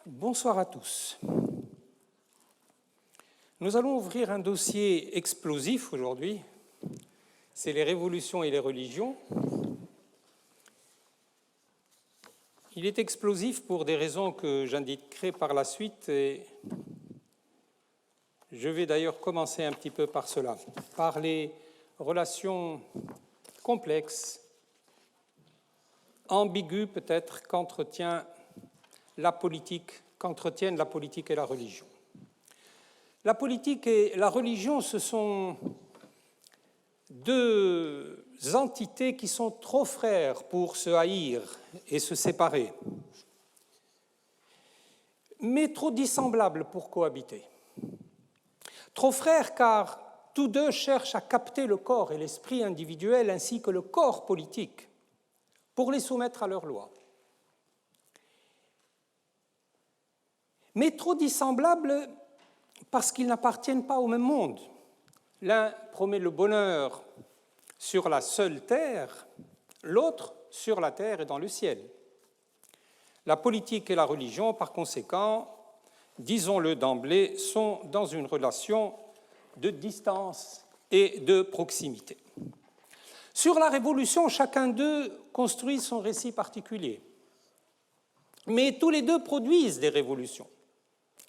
Bonsoir à tous. Nous allons ouvrir un dossier explosif aujourd'hui, c'est les révolutions et les religions. Il est explosif pour des raisons que j'indiquerai par la suite et je vais d'ailleurs commencer un petit peu par cela, par les relations complexes, ambiguës peut-être, qu'entretiennent la politique et la religion. La politique et la religion, ce sont deux entités qui sont trop frères pour se haïr et se séparer, mais trop dissemblables pour cohabiter. Trop frères car tous deux cherchent à capter le corps et l'esprit individuel ainsi que le corps politique pour les soumettre à leurs lois. Mais trop dissemblables parce qu'ils n'appartiennent pas au même monde. L'un promet le bonheur sur la seule terre, l'autre sur la terre et dans le ciel. La politique et la religion, par conséquent, disons-le d'emblée, sont dans une relation de distance et de proximité. Sur la Révolution, chacun d'eux construit son récit particulier. Mais tous les deux produisent des révolutions.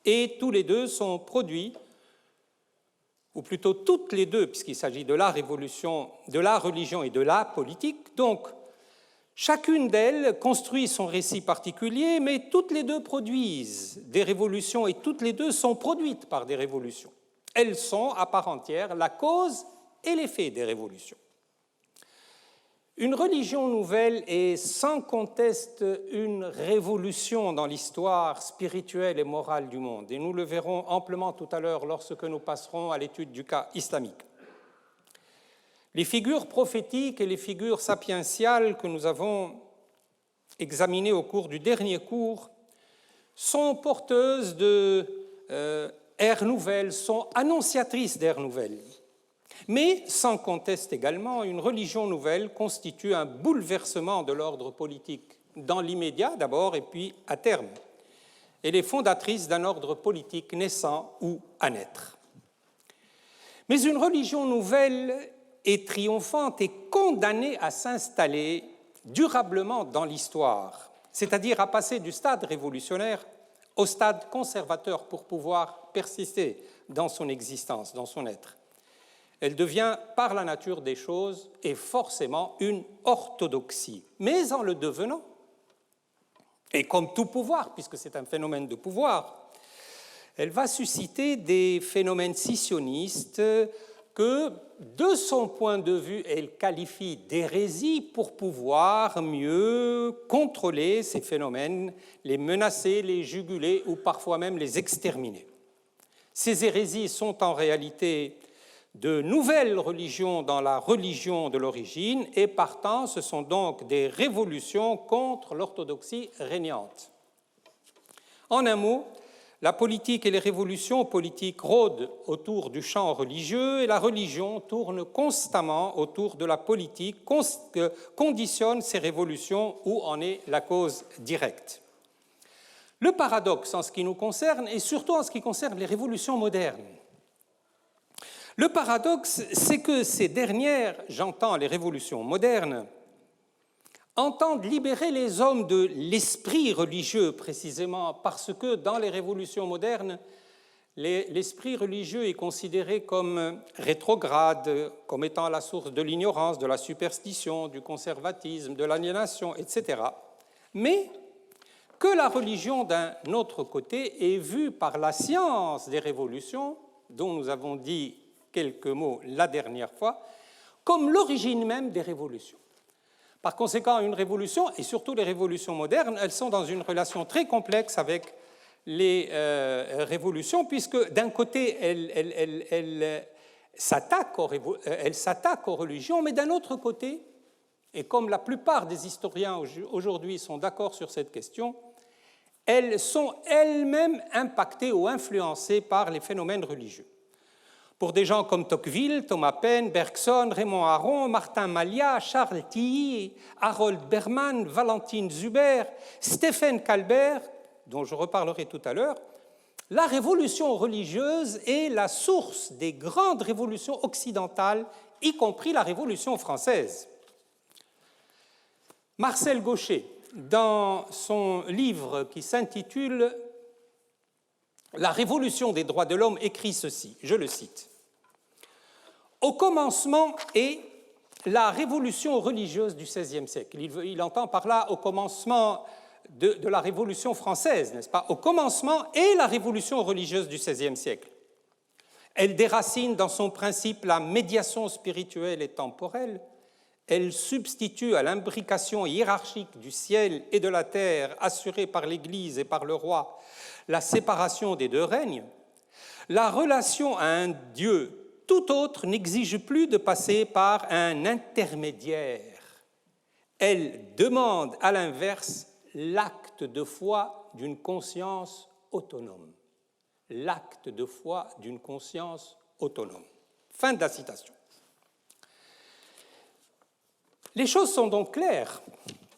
Et tous les deux sont produits, ou plutôt toutes les deux, puisqu'il s'agit de la révolution, de la religion et de la politique. Donc, chacune d'elles construit son récit particulier, mais toutes les deux produisent des révolutions et toutes les deux sont produites par des révolutions. Elles sont, à part entière, la cause et l'effet des révolutions. Une religion nouvelle est sans conteste une révolution dans l'histoire spirituelle et morale du monde, et nous le verrons amplement tout à l'heure lorsque nous passerons à l'étude du cas islamique. Les figures prophétiques et les figures sapientiales que nous avons examinées au cours du dernier cours sont porteuses d'ères nouvelles, sont annonciatrices d'ères nouvelles. Mais, sans conteste également, une religion nouvelle constitue un bouleversement de l'ordre politique, dans l'immédiat d'abord et puis à terme. Elle est fondatrice d'un ordre politique naissant ou à naître. Mais une religion nouvelle est triomphante et condamnée à s'installer durablement dans l'histoire, c'est-à-dire à passer du stade révolutionnaire au stade conservateur pour pouvoir persister dans son existence, dans son être. Elle devient, par la nature des choses, et forcément une orthodoxie. Mais en le devenant, et comme tout pouvoir, puisque c'est un phénomène de pouvoir, elle va susciter des phénomènes scissionnistes que, de son point de vue, elle qualifie d'hérésie pour pouvoir mieux contrôler ces phénomènes, les menacer, les juguler ou parfois même les exterminer. Ces hérésies sont en réalité de nouvelles religions dans la religion de l'origine et partant, ce sont donc des révolutions contre l'orthodoxie régnante. En un mot, la politique et les révolutions politiques rôdent autour du champ religieux et la religion tourne constamment autour de la politique, conditionne ces révolutions où en est la cause directe. Le paradoxe en ce qui nous concerne et surtout en ce qui concerne les révolutions modernes, le paradoxe, c'est que ces dernières, j'entends les révolutions modernes, entendent libérer les hommes de l'esprit religieux précisément parce que dans les révolutions modernes, l'esprit religieux est considéré comme rétrograde, comme étant la source de l'ignorance, de la superstition, du conservatisme, de l'aliénation, etc. Mais que la religion, d'un autre côté, est vue par la science des révolutions, dont nous avons dit quelques mots la dernière fois, comme l'origine même des révolutions. Par conséquent, une révolution, et surtout les révolutions modernes, elles sont dans une relation très complexe avec les révolutions, puisque d'un côté, elles s'attaquent aux religions, mais d'un autre côté, et comme la plupart des historiens aujourd'hui sont d'accord sur cette question, elles sont elles-mêmes impactées ou influencées par les phénomènes religieux. Pour des gens comme Tocqueville, Thomas Paine, Bergson, Raymond Aron, Martin Malia, Charles Tilly, Harold Berman, Valentine Zuber, Stephen Kalbert, dont je reparlerai tout à l'heure, la révolution religieuse est la source des grandes révolutions occidentales, y compris la Révolution française. Marcel Gauchet, dans son livre qui s'intitule « La révolution des droits de l'homme », écrit ceci, je le cite. « Au commencement est la révolution religieuse du XVIe siècle. » Il entend par là au commencement de la Révolution française, n'est-ce pas? Au commencement est la révolution religieuse du XVIe siècle. Elle déracine dans son principe la médiation spirituelle et temporelle. Elle substitue à l'imbrication hiérarchique du ciel et de la terre assurée par l'Église et par le roi la séparation des deux règnes. La relation à un Dieu tout autre n'exige plus de passer par un intermédiaire. Elle demande à l'inverse l'acte de foi d'une conscience autonome. L'acte de foi d'une conscience autonome. Fin de la citation. Les choses sont donc claires.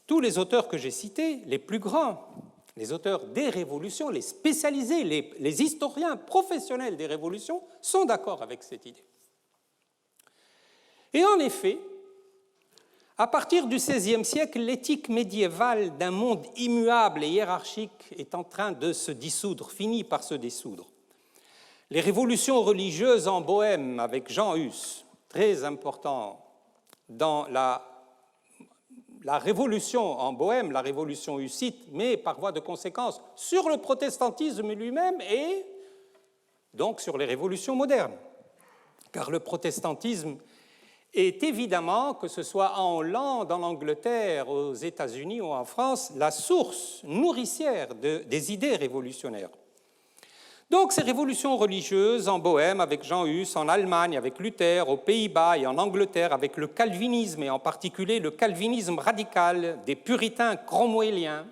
Tous les auteurs que j'ai cités, les plus grands, les auteurs des révolutions, les spécialisés, les historiens professionnels des révolutions, sont d'accord avec cette idée. Et en effet, à partir du XVIe siècle, l'éthique médiévale d'un monde immuable et hiérarchique est en train de se dissoudre, finit par se dissoudre. Les révolutions religieuses en Bohême, avec Jean Hus, très important dans la révolution en Bohême, la révolution hussite, mais par voie de conséquence sur le protestantisme lui-même et donc sur les révolutions modernes. Car le protestantisme est évidemment, que ce soit en Hollande, en Angleterre, aux États-Unis ou en France, la source nourricière des idées révolutionnaires. Donc ces révolutions religieuses en Bohême avec Jean Hus, en Allemagne avec Luther, aux Pays-Bas et en Angleterre avec le calvinisme et en particulier le calvinisme radical des puritains cromwelliens,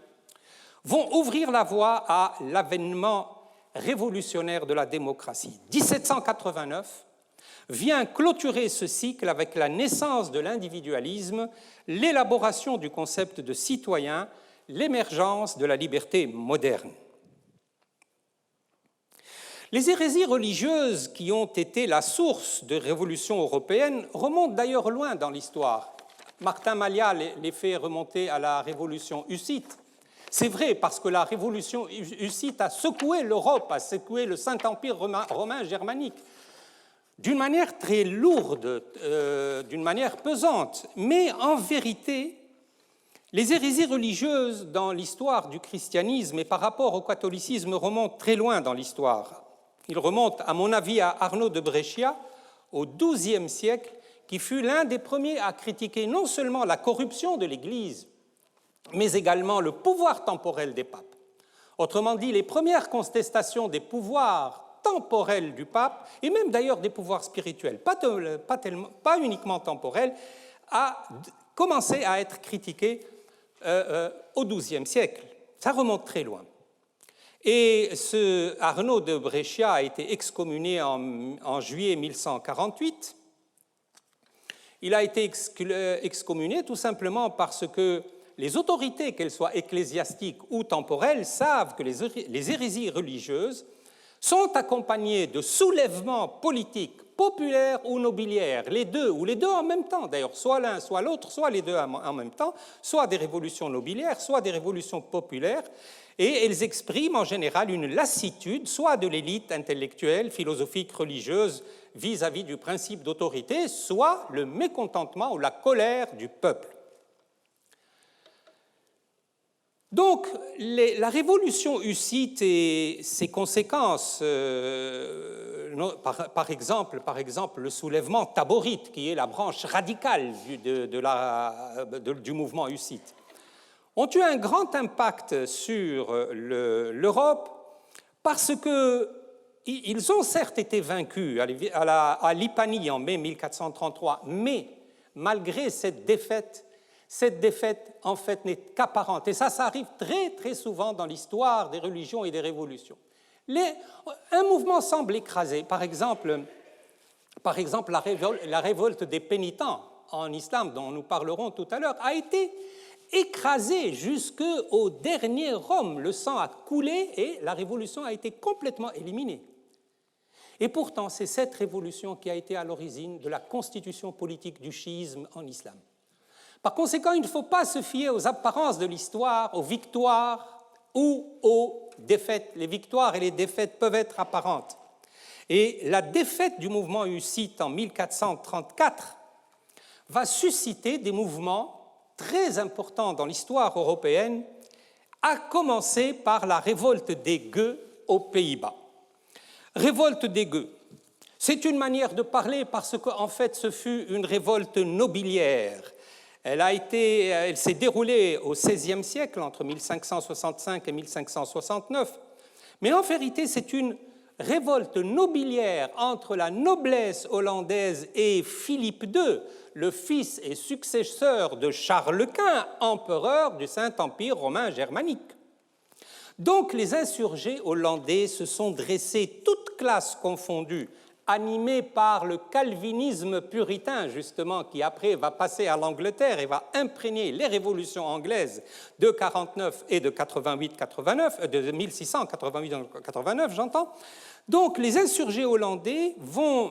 vont ouvrir la voie à l'avènement révolutionnaire de la démocratie. 1789 vient clôturer ce cycle avec la naissance de l'individualisme, l'élaboration du concept de citoyen, l'émergence de la liberté moderne. Les hérésies religieuses qui ont été la source de révolutions européennes remontent d'ailleurs loin dans l'histoire. Martin Malia les fait remonter à la révolution hussite. C'est vrai parce que la révolution hussite a secoué l'Europe, a secoué le Saint-Empire romain germanique d'une manière très lourde, d'une manière pesante. Mais en vérité, les hérésies religieuses dans l'histoire du christianisme et par rapport au catholicisme remontent très loin dans l'histoire. Ils remontent, à mon avis, à Arnaud de Brescia, au XIIe siècle, qui fut l'un des premiers à critiquer non seulement la corruption de l'Église, mais également le pouvoir temporel des papes. Autrement dit, les premières contestations des pouvoirs temporels du pape, et même d'ailleurs des pouvoirs spirituels, pas uniquement temporels, a commencé à être critiquées au XIIe siècle. Ça remonte très loin. Et ce Arnaud de Brescia a été excommunié en juillet 1148. Il a été excommunié tout simplement parce que les autorités, qu'elles soient ecclésiastiques ou temporelles, savent que les hérésies religieuses sont accompagnées de soulèvements politiques, populaires ou nobiliaires, les deux, ou les deux en même temps d'ailleurs, soit l'un, soit l'autre, soit les deux en même temps, soit des révolutions nobiliaires, soit des révolutions populaires, et elles expriment en général une lassitude, soit de l'élite intellectuelle, philosophique, religieuse, vis-à-vis du principe d'autorité, soit le mécontentement ou la colère du peuple. Donc, la révolution hussite et ses conséquences, par exemple le soulèvement taborite, qui est la branche radicale du mouvement hussite, ont eu un grand impact sur l'Europe parce qu'ils ont certes été vaincus à Lipanie en mai 1433, mais malgré cette défaite, en fait, n'est qu'apparente. Et ça arrive très, très souvent dans l'histoire des religions et des révolutions. Un mouvement semble écrasé. Par exemple la révolte des pénitents en islam, dont nous parlerons tout à l'heure, a été écrasé jusqu'au dernier homme. Le sang a coulé et la révolution a été complètement éliminée. Et pourtant, c'est cette révolution qui a été à l'origine de la constitution politique du chiisme en islam. Par conséquent, il ne faut pas se fier aux apparences de l'histoire, aux victoires ou aux défaites. Les victoires et les défaites peuvent être apparentes. Et la défaite du mouvement hussite en 1434 va susciter des mouvements très importants dans l'histoire européenne, à commencer par la révolte des Gueux aux Pays-Bas. Révolte des Gueux, c'est une manière de parler parce qu'en fait ce fut une révolte nobiliaire. Elle s'est déroulée au XVIe siècle, entre 1565 et 1569, mais en vérité c'est une révolte nobiliaire entre la noblesse hollandaise et Philippe II, le fils et successeur de Charles Quint, empereur du Saint-Empire romain germanique. Donc les insurgés hollandais se sont dressés, toutes classes confondues, animés par le calvinisme puritain, justement, qui après va passer à l'Angleterre et va imprégner les révolutions anglaises de 49 et de 88-89, de 1688-89, j'entends. Donc les insurgés hollandais vont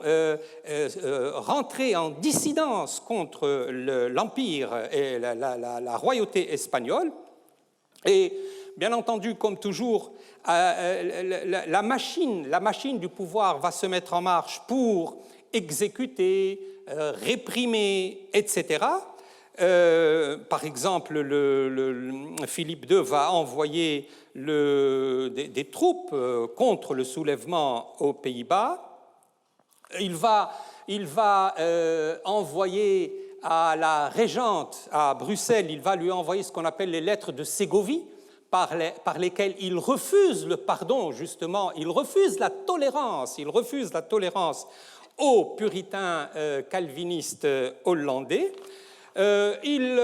rentrer en dissidence contre l'Empire et la royauté espagnole. Et bien entendu, comme toujours, la machine du pouvoir va se mettre en marche pour exécuter, réprimer, etc. Par exemple, Philippe II va envoyer des troupes contre le soulèvement aux Pays-Bas. Il va envoyer à la régente à Bruxelles, il va lui envoyer ce qu'on appelle les lettres de Ségovie, par lesquelles il refuse le pardon, justement, il refuse la tolérance aux puritains calvinistes hollandais. Il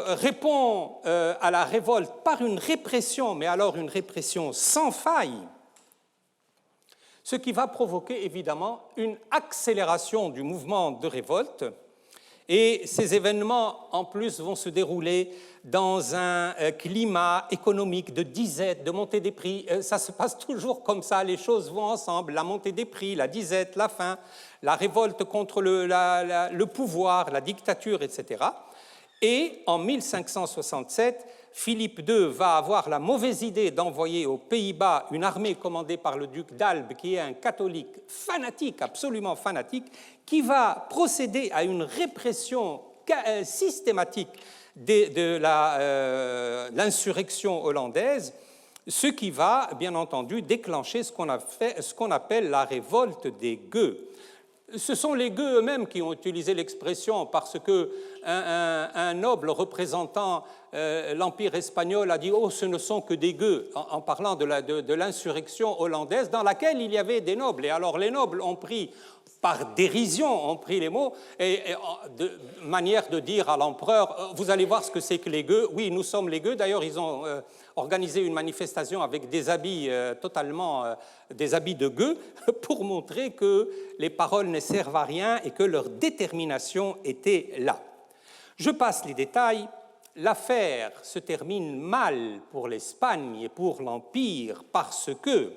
répond à la révolte par une répression, mais alors une répression sans faille, ce qui va provoquer évidemment une accélération du mouvement de révolte. Et ces événements, en plus, vont se dérouler dans un climat économique de disette, de montée des prix. Ça se passe toujours comme ça, les choses vont ensemble, la montée des prix, la disette, la faim, la révolte contre le pouvoir, la dictature, etc. Et en 1567, Philippe II va avoir la mauvaise idée d'envoyer aux Pays-Bas une armée commandée par le duc d'Albe, qui est un catholique fanatique, absolument fanatique, qui va procéder à une répression systématique de l'insurrection hollandaise, ce qui va, bien entendu, déclencher ce qu'on appelle la révolte des Gueux. Ce sont les Gueux eux-mêmes qui ont utilisé l'expression parce qu'un noble représentant l'Empire espagnol a dit « Oh, ce ne sont que des Gueux », en parlant de l'insurrection hollandaise dans laquelle il y avait des nobles. Et alors les nobles ont pris, par dérision, ont pris les mots, et de manière de dire à l'empereur « Vous allez voir ce que c'est que les Gueux. Oui, nous sommes les Gueux. » D'ailleurs, ils ont organisé une manifestation avec des habits des habits de gueux pour montrer que les paroles ne servent à rien et que leur détermination était là. Je passe les détails. L'affaire se termine mal pour l'Espagne et pour l'Empire parce que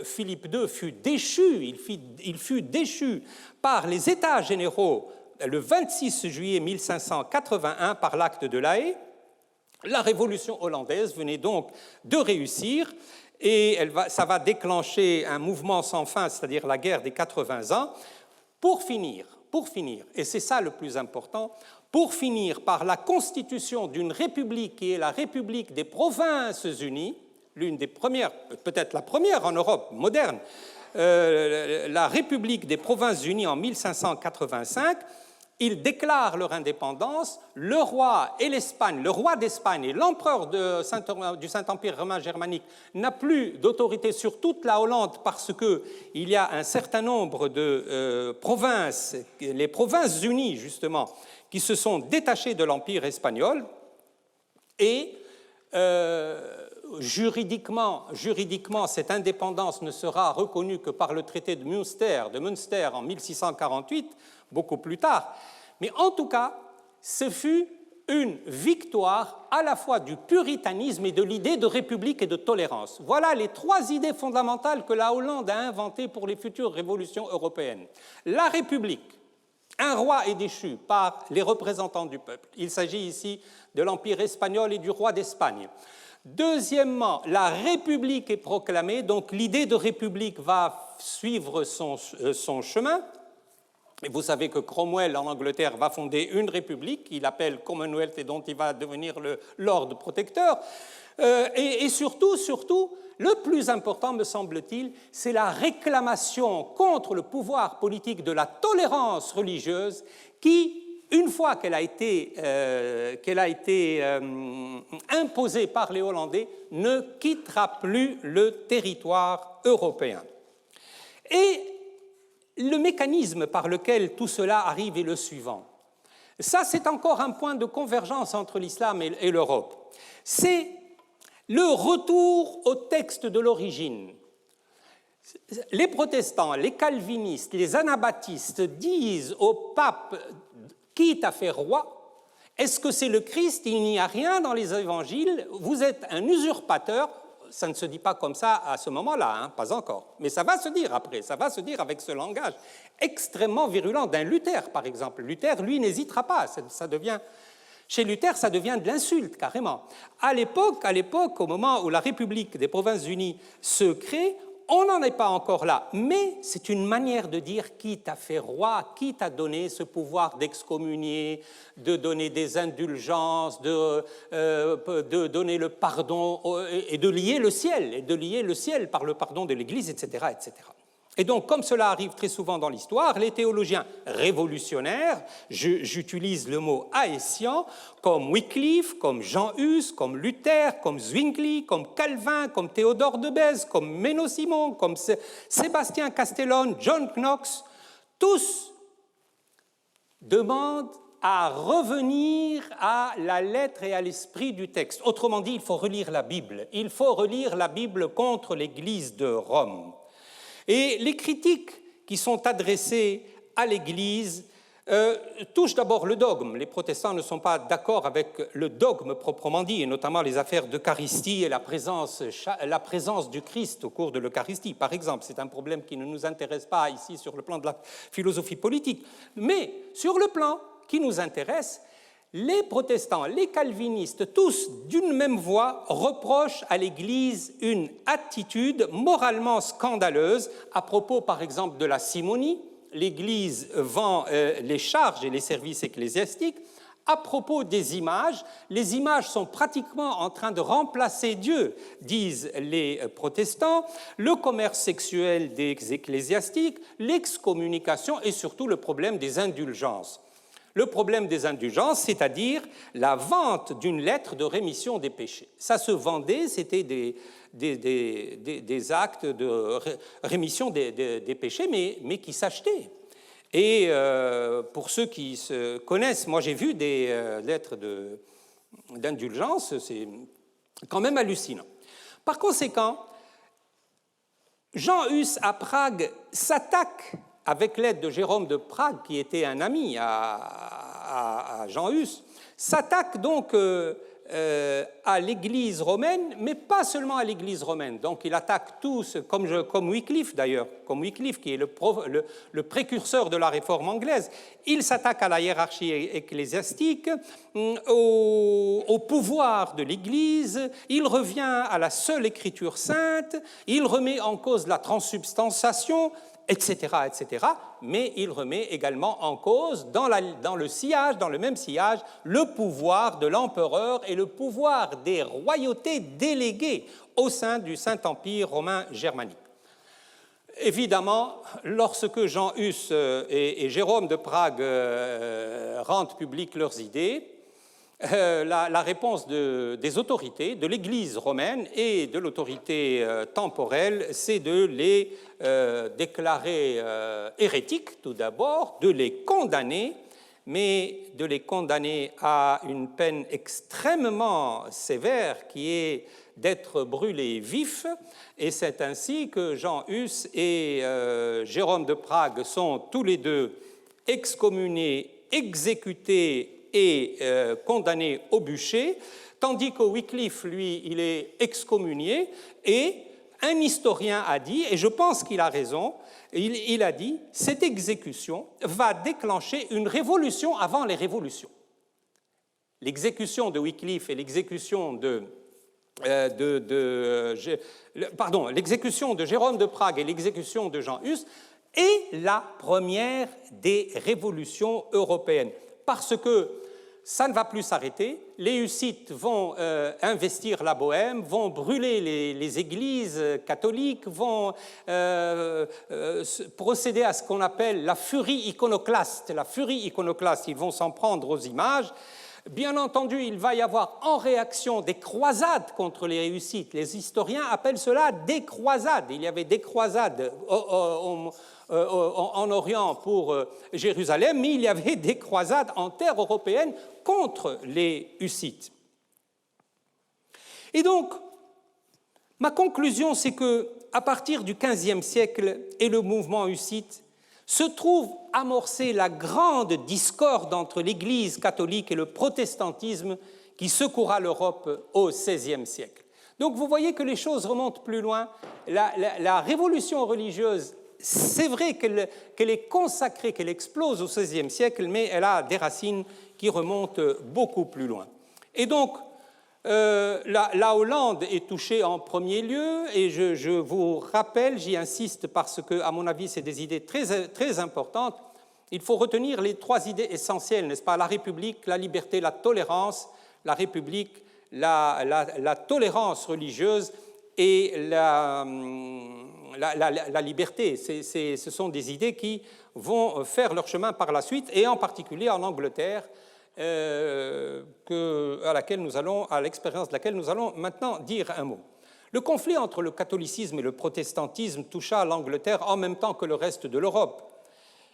Philippe II fut déchu, il fut déchu par les États généraux le 26 juillet 1581 par l'acte de La Haye. La révolution hollandaise venait donc de réussir et ça va déclencher un mouvement sans fin, c'est-à-dire la guerre des 80 ans, pour finir, et c'est ça le plus important, pour finir par la constitution d'une république qui est la République des Provinces-Unies, l'une des premières, peut-être la première en Europe moderne, la République des Provinces-Unies en 1585. Ils déclarent leur indépendance, le roi et l'Espagne, le roi d'Espagne et l'empereur du Saint-Empire romain germanique n'a plus d'autorité sur toute la Hollande parce qu'il y a un certain nombre de provinces, les Provinces-Unies justement, qui se sont détachées de l'Empire espagnol et juridiquement, cette indépendance ne sera reconnue que par le traité de Münster en 1648, beaucoup plus tard. Mais en tout cas, ce fut une victoire à la fois du puritanisme et de l'idée de république et de tolérance. Voilà les trois idées fondamentales que la Hollande a inventées pour les futures révolutions européennes. La République, un roi est déchu par les représentants du peuple. Il s'agit ici de l'Empire espagnol et du roi d'Espagne. Deuxièmement, la République est proclamée, donc l'idée de République va suivre son chemin. Et vous savez que Cromwell, en Angleterre, va fonder une république qu'il appelle Commonwealth et dont il va devenir le Lord protecteur. Et surtout, le plus important, me semble-t-il, c'est la réclamation contre le pouvoir politique de la tolérance religieuse qui, une fois qu'elle a été imposée par les Hollandais, ne quittera plus le territoire européen. Et le mécanisme par lequel tout cela arrive est le suivant. Ça, c'est encore un point de convergence entre l'islam et l'Europe. C'est le retour au texte de l'origine. Les protestants, les calvinistes, les anabaptistes disent au pape « Qui t'a fait roi ? Est-ce que c'est le Christ ? Il n'y a rien dans les évangiles. Vous êtes un usurpateur. » Ça ne se dit pas comme ça à ce moment-là, hein, pas encore. Mais ça va se dire après, ça va se dire avec ce langage extrêmement virulent d'un Luther, par exemple. Luther, lui, n'hésitera pas. Chez Luther, ça devient de l'insulte, carrément. À l'époque, au moment où la République des Provinces-Unies se crée, on n'en est pas encore là, mais c'est une manière de dire qui t'a fait roi, qui t'a donné ce pouvoir d'excommunier, de donner des indulgences, de donner le pardon et de lier le ciel, par le pardon de l'Église, etc., etc. Et donc, comme cela arrive très souvent dans l'histoire, les théologiens révolutionnaires, j'utilise le mot haïtien, comme Wycliffe, comme Jean Hus, comme Luther, comme Zwingli, comme Calvin, comme Théodore de Bèze, comme Menno-Simon, comme Sébastien Castellone, John Knox, tous demandent à revenir à la lettre et à l'esprit du texte. Autrement dit, il faut relire la Bible. Il faut relire la Bible contre l'Église de Rome. Et les critiques qui sont adressées à l'Église touchent d'abord le dogme. Les protestants ne sont pas d'accord avec le dogme proprement dit, et notamment les affaires d'Eucharistie et la présence du Christ au cours de l'Eucharistie, par exemple. C'est un problème qui ne nous intéresse pas ici sur le plan de la philosophie politique. Mais sur le plan qui nous intéresse, les protestants, les calvinistes, tous d'une même voix, reprochent à l'Église une attitude moralement scandaleuse à propos, par exemple, de la simonie. L'Église vend les charges et les services ecclésiastiques. À propos des images, les images sont pratiquement en train de remplacer Dieu, disent les protestants, le commerce sexuel des ecclésiastiques, l'excommunication et surtout le problème des indulgences. Le problème des indulgences, c'est-à-dire la vente d'une lettre de rémission des péchés. Ça se vendait, c'était des actes de rémission des péchés, mais qui s'achetaient. Et pour ceux qui se connaissent, moi j'ai vu des lettres d'indulgence, c'est quand même hallucinant. Par conséquent, Jean Hus à Prague s'attaque avec l'aide de Jérôme de Prague, qui était un ami à Jean Hus, s'attaque donc à l'Église romaine, mais pas seulement à l'Église romaine. Donc il attaque tous, comme Wycliffe d'ailleurs, comme Wycliffe qui est le précurseur de la réforme anglaise. Il s'attaque à la hiérarchie ecclésiastique, au pouvoir de l'Église, il revient à la seule Écriture sainte, il remet en cause la transsubstantiation, etc., etc., mais il remet également en cause, dans le même sillage, le pouvoir de l'empereur et le pouvoir des royautés déléguées au sein du Saint-Empire romain germanique. Évidemment, lorsque Jean Hus et Jérôme de Prague rendent publiques leurs idées, la réponse des autorités, de l'Église romaine et de l'autorité temporelle, c'est de les déclarer hérétiques tout d'abord, de les condamner, mais de les condamner à une peine extrêmement sévère qui est d'être brûlés vifs, et c'est ainsi que Jean Hus et Jérôme de Prague sont tous les deux excommuniés, exécutés est condamné au bûcher, tandis que Wycliffe, lui, il est excommunié, et un historien a dit, et je pense qu'il a raison, il a dit « Cette exécution va déclencher une révolution avant les révolutions ». L'exécution de Wycliffe et l'exécution l'exécution de Jérôme de Prague et l'exécution de Jean Hus est la première des révolutions européennes, parce que ça ne va plus s'arrêter. Les Hussites vont investir la Bohême, vont brûler les églises catholiques, vont procéder à ce qu'on appelle la furie iconoclaste. La furie iconoclaste, ils vont s'en prendre aux images. Bien entendu, il va y avoir en réaction des croisades contre les Hussites. Les historiens appellent cela des croisades. Il y avait des croisades en Orient pour Jérusalem, mais il y avait des croisades en terre européenne contre les Hussites. Et donc, ma conclusion, c'est qu'à partir du XVe siècle et le mouvement hussite, se trouve amorcée la grande discorde entre l'Église catholique et le protestantisme qui secoura l'Europe au XVIe siècle. Donc vous voyez que les choses remontent plus loin. La révolution religieuse, c'est vrai qu'elle est consacrée, qu'elle explose au XVIe siècle, mais elle a des racines qui remontent beaucoup plus loin. Et donc, la Hollande est touchée en premier lieu, et je vous rappelle, j'y insiste parce que, à mon avis, c'est des idées très, très importantes. Il faut retenir les trois idées essentielles, n'est-ce pas? La République, la liberté, la tolérance. La République, la tolérance religieuse et la liberté. Ce sont des idées qui vont faire leur chemin par la suite, et en particulier en Angleterre, à l'expérience de laquelle nous allons maintenant dire un mot. Le conflit entre le catholicisme et le protestantisme toucha l'Angleterre en même temps que le reste de l'Europe.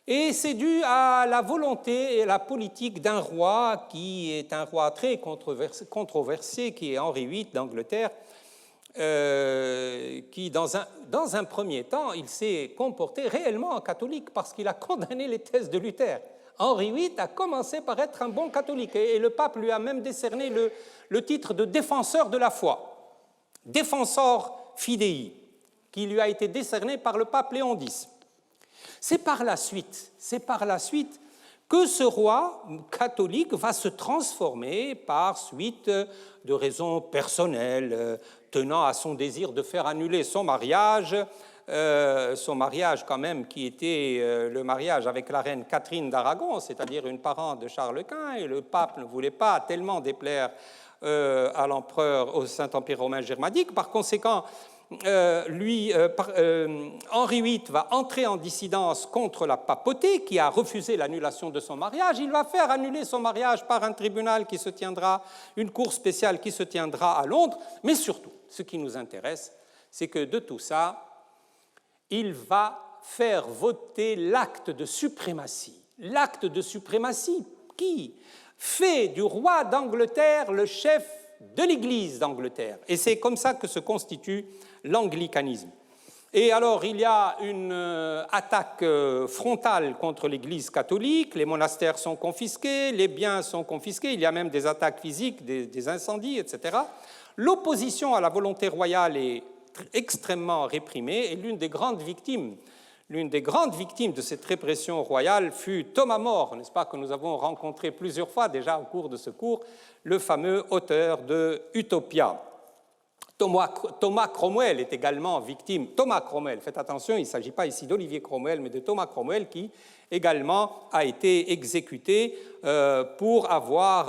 Et c'est dû à la volonté et à la politique d'un roi qui est un roi très controversé, qui est Henri VIII d'Angleterre, qui, dans un premier temps, il s'est comporté réellement en catholique parce qu'il a condamné les thèses de Luther. Henri VIII a commencé par être un bon catholique, et le pape lui a même décerné le titre de défenseur de la foi, défensor fidei, qui lui a été décerné par le pape Léon X. C'est par la suite que ce roi catholique va se transformer par suite de raisons personnelles, tenant à son désir de faire annuler son mariage quand même, qui était le mariage avec la reine Catherine d'Aragon, c'est-à-dire une parente de Charles Quint, et le pape ne voulait pas tellement déplaire à l'empereur, au Saint-Empire romain germanique. Par conséquent, Henri VIII va entrer en dissidence contre la papauté qui a refusé l'annulation de son mariage. Il va faire annuler son mariage par un tribunal qui se tiendra, une cour spéciale qui se tiendra à Londres. Mais surtout, ce qui nous intéresse, c'est que de tout ça, il va faire voter l'acte de suprématie. L'acte de suprématie qui fait du roi d'Angleterre le chef de l'Église d'Angleterre. Et c'est comme ça que se constitue l'anglicanisme. Et alors, il y a une attaque frontale contre l'Église catholique, les monastères sont confisqués, les biens sont confisqués, il y a même des attaques physiques, des incendies, etc. L'opposition à la volonté royale est extrêmement réprimée, et l'une des grandes victimes de cette répression royale fut Thomas More, n'est-ce pas, que nous avons rencontré plusieurs fois déjà au cours de ce cours, le fameux auteur de Utopia. Thomas Cromwell est également victime. Thomas Cromwell, faites attention, il ne s'agit pas ici d'Olivier Cromwell, mais de Thomas Cromwell, qui également a été exécuté pour avoir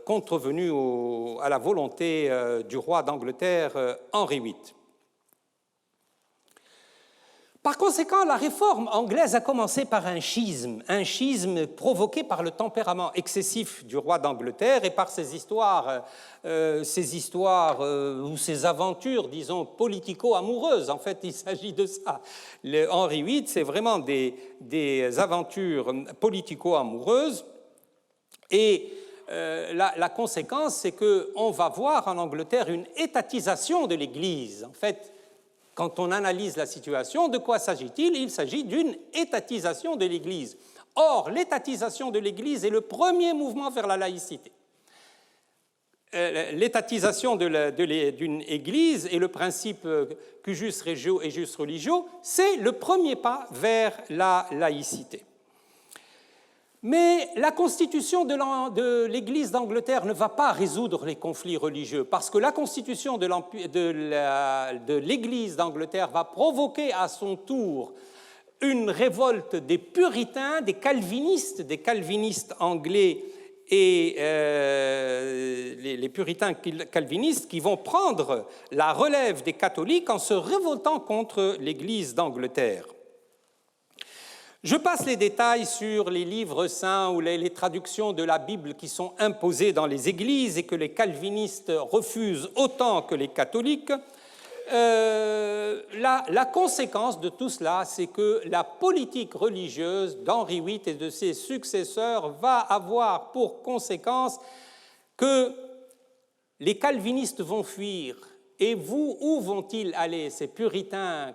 contrevenu à la volonté du roi d'Angleterre, Henri VIII. Par conséquent, la réforme anglaise a commencé par un schisme provoqué par le tempérament excessif du roi d'Angleterre et par ces histoires ou ces aventures, disons, politico-amoureuses. En fait, il s'agit de ça. Henri VIII, c'est vraiment des aventures politico-amoureuses, et la conséquence, c'est qu'on va voir en Angleterre une étatisation de l'Église. En fait, quand on analyse la situation, de quoi s'agit-il? Il s'agit d'une étatisation de l'Église. Or, l'étatisation de l'Église est le premier mouvement vers la laïcité. L'étatisation d'une Église et le principe cuius regio et jus religio, c'est le premier pas vers la laïcité. Mais la constitution de l'Église d'Angleterre ne va pas résoudre les conflits religieux, parce que la constitution de l'Église d'Angleterre va provoquer à son tour une révolte des puritains, des calvinistes anglais et les puritains calvinistes qui vont prendre la relève des catholiques en se révoltant contre l'Église d'Angleterre. Je passe les détails sur les livres saints ou les traductions de la Bible qui sont imposées dans les églises et que les calvinistes refusent autant que les catholiques. La conséquence de tout cela, c'est que la politique religieuse d'Henri VIII et de ses successeurs va avoir pour conséquence que les calvinistes vont fuir. Et où vont-ils aller, ces puritains?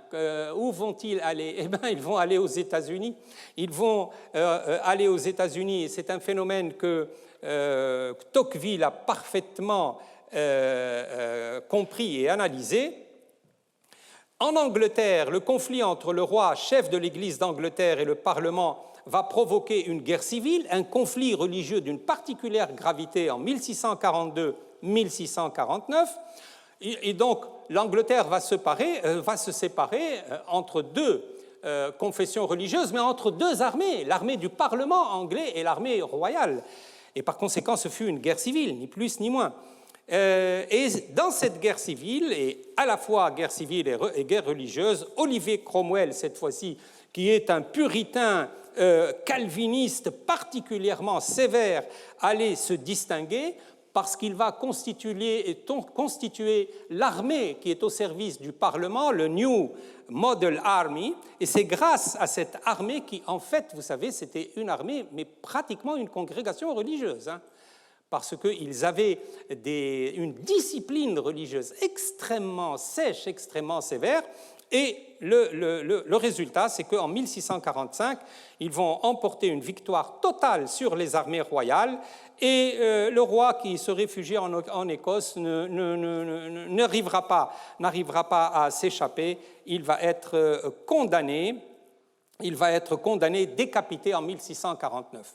Où vont-ils aller? Eh bien, ils vont aller aux États-Unis. Ils vont aller aux États-Unis, et c'est un phénomène que Tocqueville a parfaitement compris et analysé. En Angleterre, le conflit entre le roi, chef de l'Église d'Angleterre, et le Parlement va provoquer une guerre civile, un conflit religieux d'une particulière gravité en 1642-1649. Et donc, l'Angleterre va se séparer entre deux confessions religieuses, mais entre deux armées, l'armée du Parlement anglais et l'armée royale. Et par conséquent, ce fut une guerre civile, ni plus ni moins. Et dans cette guerre civile, et à la fois guerre civile et guerre religieuse, Oliver Cromwell, cette fois-ci, qui est un puritain calviniste particulièrement sévère, allait se distinguer parce qu'il va constituer l'armée qui est au service du Parlement, le New Model Army, et c'est grâce à cette armée qui, en fait, vous savez, c'était une armée, mais pratiquement une congrégation religieuse, parce qu'ils avaient une discipline religieuse extrêmement sèche, extrêmement sévère, et le résultat, c'est qu'en 1645, ils vont emporter une victoire totale sur les armées royales, et le roi qui se réfugie en Écosse n'arrivera pas à s'échapper. Il va être condamné, décapité en 1649.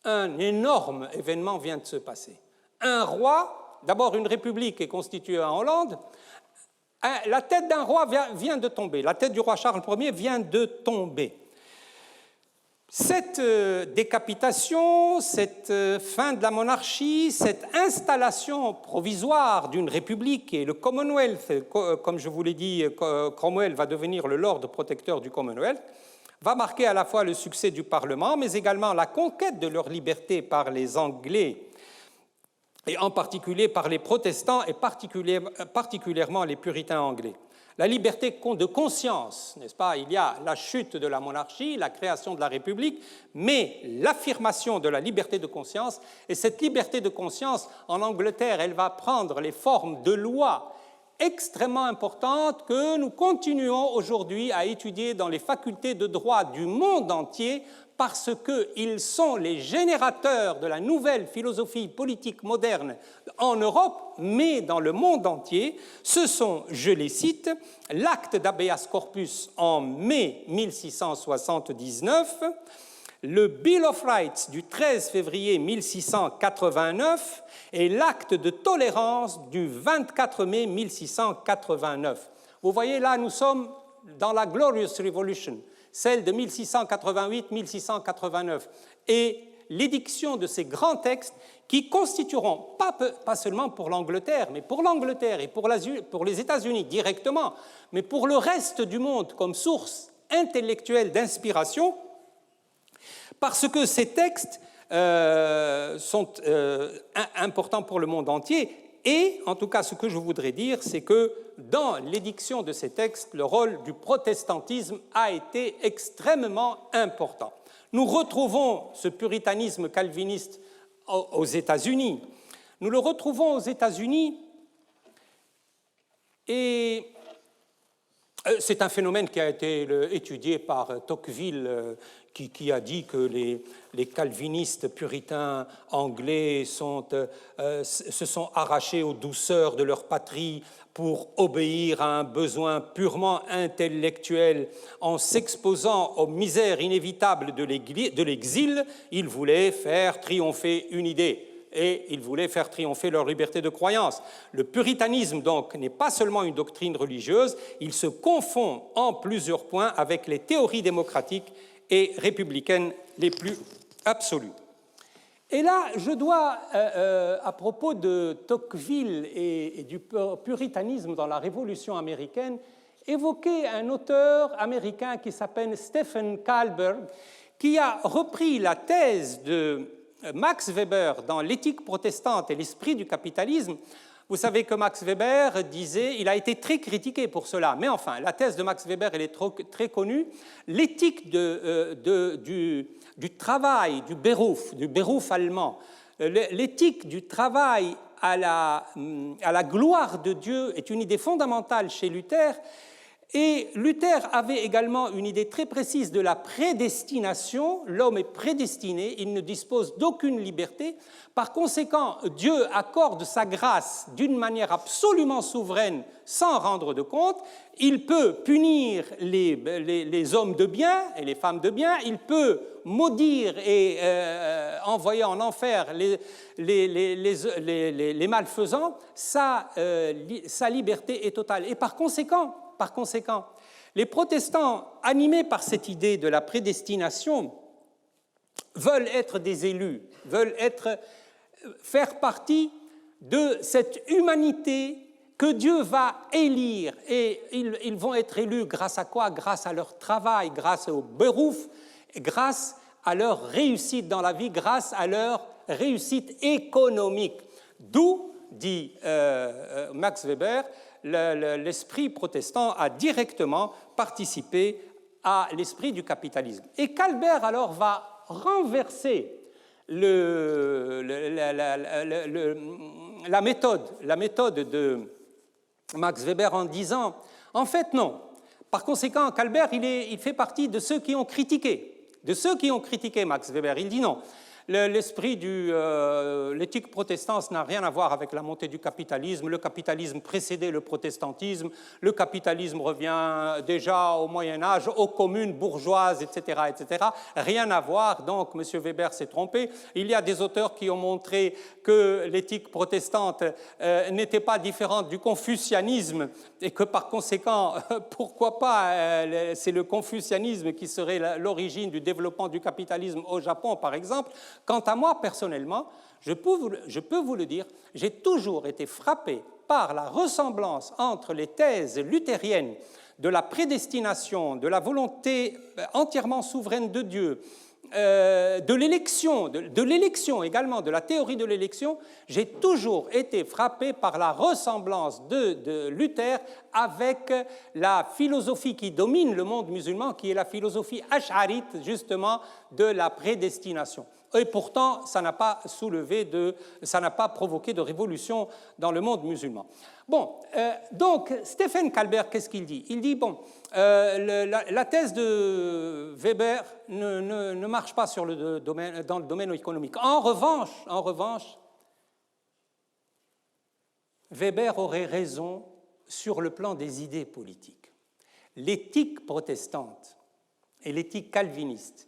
Un énorme événement vient de se passer. Un roi, d'abord une république est constituée en Hollande, la tête d'un roi vient de tomber, la tête du roi Charles Ier vient de tomber. Cette décapitation, cette fin de la monarchie, cette installation provisoire d'une république et le Commonwealth, comme je vous l'ai dit, Cromwell va devenir le Lord protecteur du Commonwealth, va marquer à la fois le succès du Parlement, mais également la conquête de leur liberté par les Anglais, et en particulier par les protestants et particulièrement les puritains anglais. La liberté de conscience, n'est-ce pas? Il y a la chute de la monarchie, la création de la République, mais l'affirmation de la liberté de conscience. Et cette liberté de conscience, en Angleterre, elle va prendre les formes de lois extrêmement importantes que nous continuons aujourd'hui à étudier dans les facultés de droit du monde entier, parce qu'ils sont les générateurs de la nouvelle philosophie politique moderne en Europe, mais dans le monde entier. Ce sont, je les cite, l'acte d'habeas corpus en mai 1679, le Bill of Rights du 13 février 1689 et l'acte de tolérance du 24 mai 1689. Vous voyez, là, nous sommes dans la Glorious Revolution, celle de 1688-1689, et l'édiction de ces grands textes qui constitueront, pas seulement pour l'Angleterre, mais pour l'Angleterre et pour les États-Unis directement, mais pour le reste du monde comme source intellectuelle d'inspiration, parce que ces textes sont importants pour le monde entier. Et, en tout cas, ce que je voudrais dire, c'est que dans l'édiction de ces textes, le rôle du protestantisme a été extrêmement important. Nous retrouvons ce puritanisme calviniste aux États-Unis. Nous le retrouvons aux États-Unis et C'est un phénomène qui a été étudié par Tocqueville, qui a dit que les calvinistes puritains anglais se sont arrachés aux douceurs de leur patrie pour obéir à un besoin purement intellectuel en s'exposant aux misères inévitables de l'exil. Ils voulaient faire triompher une idée. Et ils voulaient faire triompher leur liberté de croyance. Le puritanisme, donc, n'est pas seulement une doctrine religieuse, il se confond en plusieurs points avec les théories démocratiques et républicaines les plus absolues. Et là, je dois, à propos de Tocqueville et du puritanisme dans la Révolution américaine, évoquer un auteur américain qui s'appelle Stephen Kahlberg, qui a repris la thèse de Max Weber dans l'éthique protestante et l'esprit du capitalisme. Vous savez que Max Weber disait, il a été très critiqué pour cela, mais enfin, la thèse de Max Weber, elle est très connue. L'éthique du travail, du Beruf allemand, l'éthique du travail à la gloire de Dieu est une idée fondamentale chez Luther. Et Luther avait également une idée très précise de la prédestination. L'homme est prédestiné, il ne dispose d'aucune liberté. Par conséquent, Dieu accorde sa grâce d'une manière absolument souveraine sans rendre de compte. Il peut punir les hommes de bien et les femmes de bien. Il peut maudire et envoyer en enfer les malfaisants. Sa liberté est totale. Et par conséquent, les protestants, animés par cette idée de la prédestination, veulent être des élus, veulent faire partie de cette humanité que Dieu va élire. Et ils vont être élus grâce à quoi? Grâce à leur travail, grâce au beruf, grâce à leur réussite dans la vie, grâce à leur réussite économique. D'où, dit Max Weber, l'esprit protestant a directement participé à l'esprit du capitalisme. Et Kahlberg, alors, va renverser la méthode de Max Weber en disant, en fait, non. Par conséquent, Kahlberg, il fait partie de ceux qui ont critiqué. Max Weber. Il dit non. L'esprit de l'éthique protestante n'a rien à voir avec la montée du capitalisme. Le capitalisme précédait le protestantisme. Le capitalisme revient déjà au Moyen-Âge, aux communes bourgeoises, etc., etc. Rien à voir. Donc, M. Weber s'est trompé. Il y a des auteurs qui ont montré que l'éthique protestante n'était pas différente du confucianisme et que, par conséquent, pourquoi pas, c'est le confucianisme qui serait l'origine du développement du capitalisme au Japon, par exemple. Quant à moi, personnellement, je peux vous le dire, j'ai toujours été frappé par la ressemblance entre les thèses luthériennes de la prédestination, de la volonté entièrement souveraine de Dieu, de l'élection également, de la théorie de l'élection. J'ai toujours été frappé par la ressemblance de Luther avec la philosophie qui domine le monde musulman, qui est la philosophie ash'arite, justement, de la prédestination. Et pourtant, ça n'a pas provoqué de révolution dans le monde musulman. Bon, donc, Stephen Kahlberg, qu'est-ce qu'il dit? Il dit, bon, la thèse de Weber ne marche pas dans le domaine économique. En revanche, Weber aurait raison sur le plan des idées politiques. L'éthique protestante et l'éthique calviniste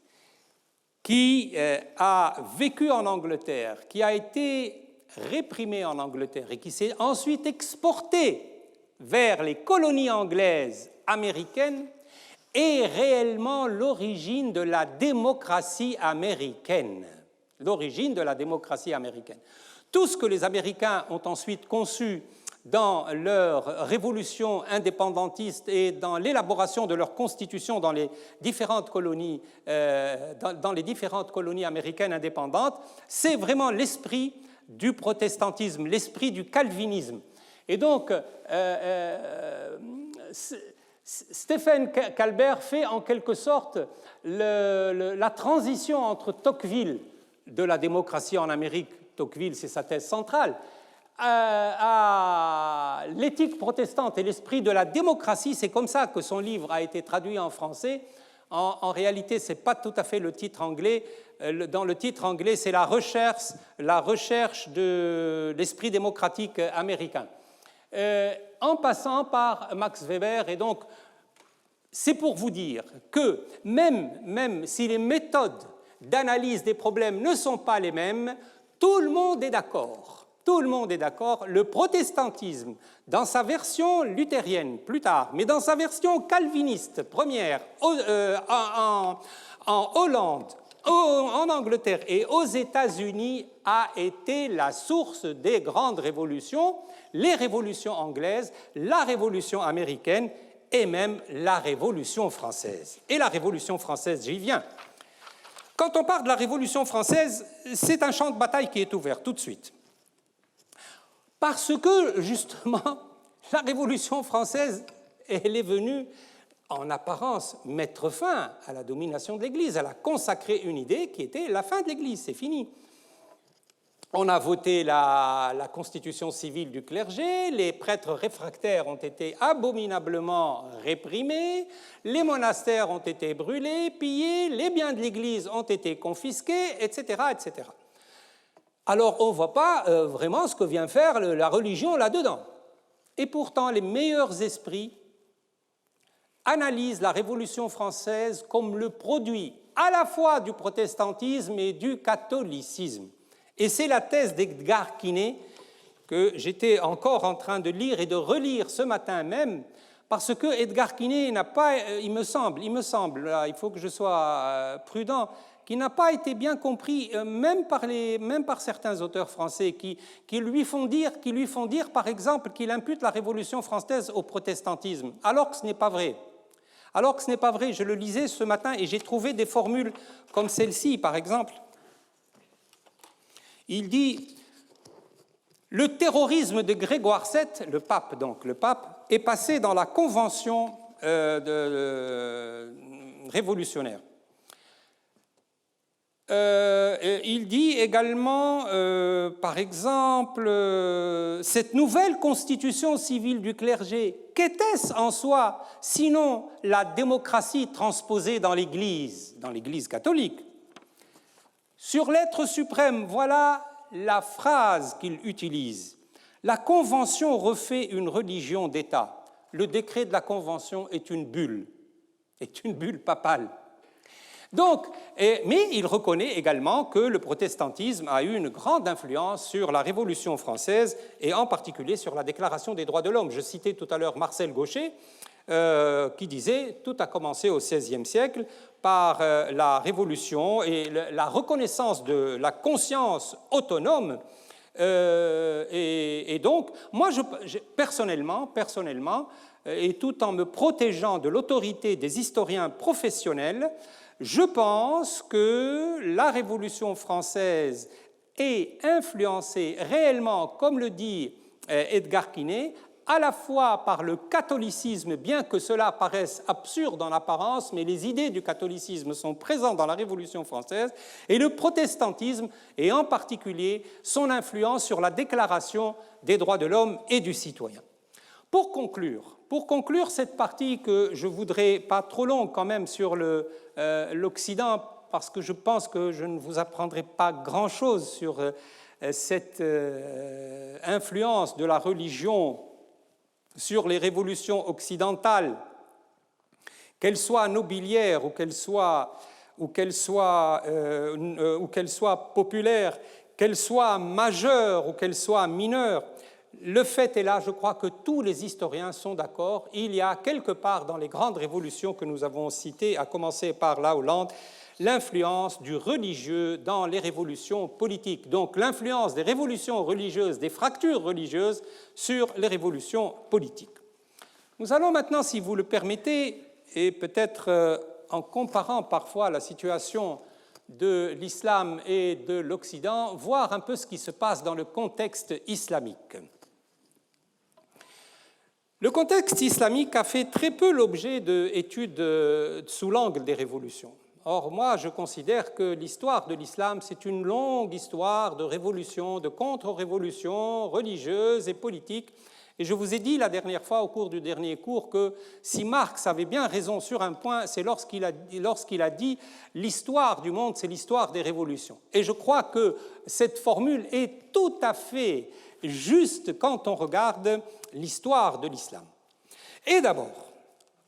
qui a vécu en Angleterre, qui a été réprimée en Angleterre et qui s'est ensuite exportée vers les colonies anglaises américaines, est réellement l'origine de la démocratie américaine. L'origine de la démocratie américaine. Tout ce que les Américains ont ensuite conçu dans leur révolution indépendantiste et dans l'élaboration de leur constitution dans les différentes colonies, américaines indépendantes, c'est vraiment l'esprit du protestantisme, l'esprit du calvinisme. Et donc, Stephen Kahlberg fait en quelque sorte la transition entre Tocqueville de la démocratie en Amérique, Tocqueville c'est sa thèse centrale, à l'éthique protestante et l'esprit de la démocratie. C'est comme ça que son livre a été traduit en français. En réalité, ce n'est pas tout à fait le titre anglais. Dans le titre anglais, c'est la recherche de l'esprit démocratique américain. En passant par Max Weber. Et donc, c'est pour vous dire que même si les méthodes d'analyse des problèmes ne sont pas les mêmes, tout le monde est d'accord. Tout le monde est d'accord, le protestantisme, dans sa version luthérienne plus tard, mais dans sa version calviniste première, en Hollande, en Angleterre et aux États-Unis, a été la source des grandes révolutions, les révolutions anglaises, la révolution américaine et même la Révolution française. Et la Révolution française, j'y viens. Quand on parle de la Révolution française, c'est un champ de bataille qui est ouvert tout de suite. Parce que, justement, la Révolution française, elle est venue, en apparence, mettre fin à la domination de l'Église. Elle a consacré une idée qui était la fin de l'Église, c'est fini. On a voté la constitution civile du clergé, les prêtres réfractaires ont été abominablement réprimés, les monastères ont été brûlés, pillés, les biens de l'Église ont été confisqués, etc., etc. Alors, on ne voit pas vraiment ce que vient faire la religion là-dedans. Et pourtant, les meilleurs esprits analysent la Révolution française comme le produit à la fois du protestantisme et du catholicisme. Et c'est la thèse d'Edgar Quinet que j'étais encore en train de lire et de relire ce matin même, parce que Edgar Quinet n'a pas, il me semble, là, il faut que je sois prudent, qui n'a pas été bien compris, même par certains auteurs français, qui lui font dire, par exemple, qu'il impute la Révolution française au protestantisme, alors que ce n'est pas vrai. Alors que ce n'est pas vrai, je le lisais ce matin et j'ai trouvé des formules comme celle-ci, par exemple. Il dit « Le terrorisme de Grégoire VII, le pape, est passé dans la convention révolutionnaire. » Il dit également, par exemple, cette nouvelle constitution civile du clergé, qu'était-ce en soi, sinon la démocratie transposée dans l'Église catholique? Sur l'être suprême, voilà la phrase qu'il utilise. La Convention refait une religion d'État. Le décret de la Convention est une bulle papale. Donc, mais il reconnaît également que le protestantisme a eu une grande influence sur la Révolution française et en particulier sur la Déclaration des droits de l'homme. Je citais tout à l'heure Marcel Gauchet qui disait « Tout a commencé au XVIe siècle par la Révolution et la reconnaissance de la conscience autonome. » Et donc, moi, personnellement, et tout en me protégeant de l'autorité des historiens professionnels, je pense que la Révolution française est influencée réellement, comme le dit Edgar Quinet, à la fois par le catholicisme, bien que cela paraisse absurde en apparence, mais les idées du catholicisme sont présentes dans la Révolution française, et le protestantisme, et en particulier son influence sur la Déclaration des droits de l'homme et du citoyen. Pour conclure cette partie que je voudrais, pas trop longue quand même, sur l'Occident, parce que je pense que je ne vous apprendrai pas grand-chose sur cette influence de la religion sur les révolutions occidentales, qu'elles soient nobiliaires ou qu'elles soient populaires, qu'elles soient majeures ou qu'elles soient mineures. Le fait est là, je crois que tous les historiens sont d'accord, il y a quelque part dans les grandes révolutions que nous avons citées, à commencer par la Hollande, l'influence du religieux dans les révolutions politiques. Donc l'influence des révolutions religieuses, des fractures religieuses sur les révolutions politiques. Nous allons maintenant, si vous le permettez, et peut-être en comparant parfois la situation de l'islam et de l'Occident, voir un peu ce qui se passe dans le contexte islamique. Le contexte islamique a fait très peu l'objet d'études sous l'angle des révolutions. Or, moi, je considère que l'histoire de l'islam, c'est une longue histoire de révolutions, de contre-révolutions religieuses et politiques. Et je vous ai dit la dernière fois, au cours du dernier cours, que si Marx avait bien raison sur un point, c'est lorsqu'il a dit « l'histoire du monde, c'est l'histoire des révolutions ». Et je crois que cette formule est tout à fait juste quand on regarde l'histoire de l'islam. Et d'abord,